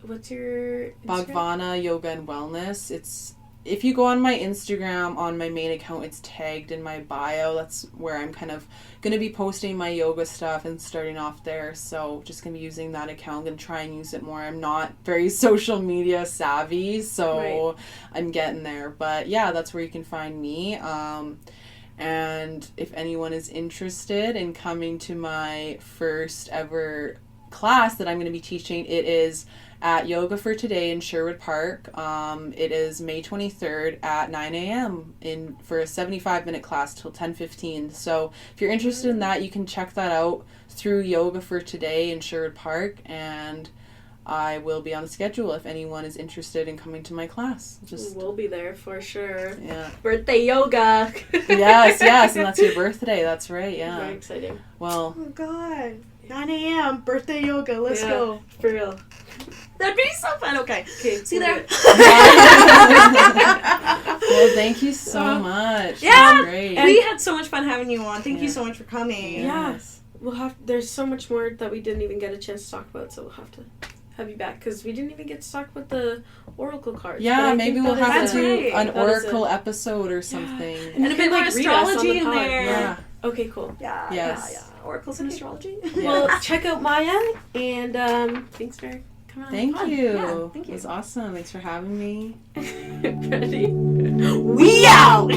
what's your Instagram? Bhagavana Yoga and Wellness. If you go on my Instagram, on my main account, it's tagged in my bio. That's where I'm kind of going to be posting my yoga stuff and starting off there. So just going to be using that account. I'm going to try and use it more. I'm not very social media savvy, so I'm getting there. But yeah, that's where you can find me. And if anyone is interested in coming to my first ever class that I'm going to be teaching, it is at Yoga for Today in Sherwood Park. It is May 23rd at 9 a.m. for a 75-minute class till 10:15. So if you're interested in that, you can check that out through Yoga for Today in Sherwood Park, and I will be on the schedule if anyone is interested in coming to my class. We'll be there for sure. Yeah. Birthday yoga. yes, and that's your birthday. That's right, yeah. Very exciting. Well. Oh, God. 9 a.m. Birthday yoga. Let's go. For real. That'd be so fun. Okay. See you there. Well, thank you so much. Yeah. Great. We had so much fun having you on. Thank you so much for coming. Yes. There's so much more that we didn't even get a chance to talk about, so we'll have to have you back, because we didn't even get to talk about the oracle cards. Yeah, maybe we'll have to do an That oracle episode or something. Yeah. And a bit more astrology in there. Yeah. Okay, cool. Yeah. Yes. Yeah. Oracles and astrology. Yes. Well, check out Maya, and thanks for coming on. Thank you. Yeah, thank you. It was awesome. Thanks for having me. Ready? We out!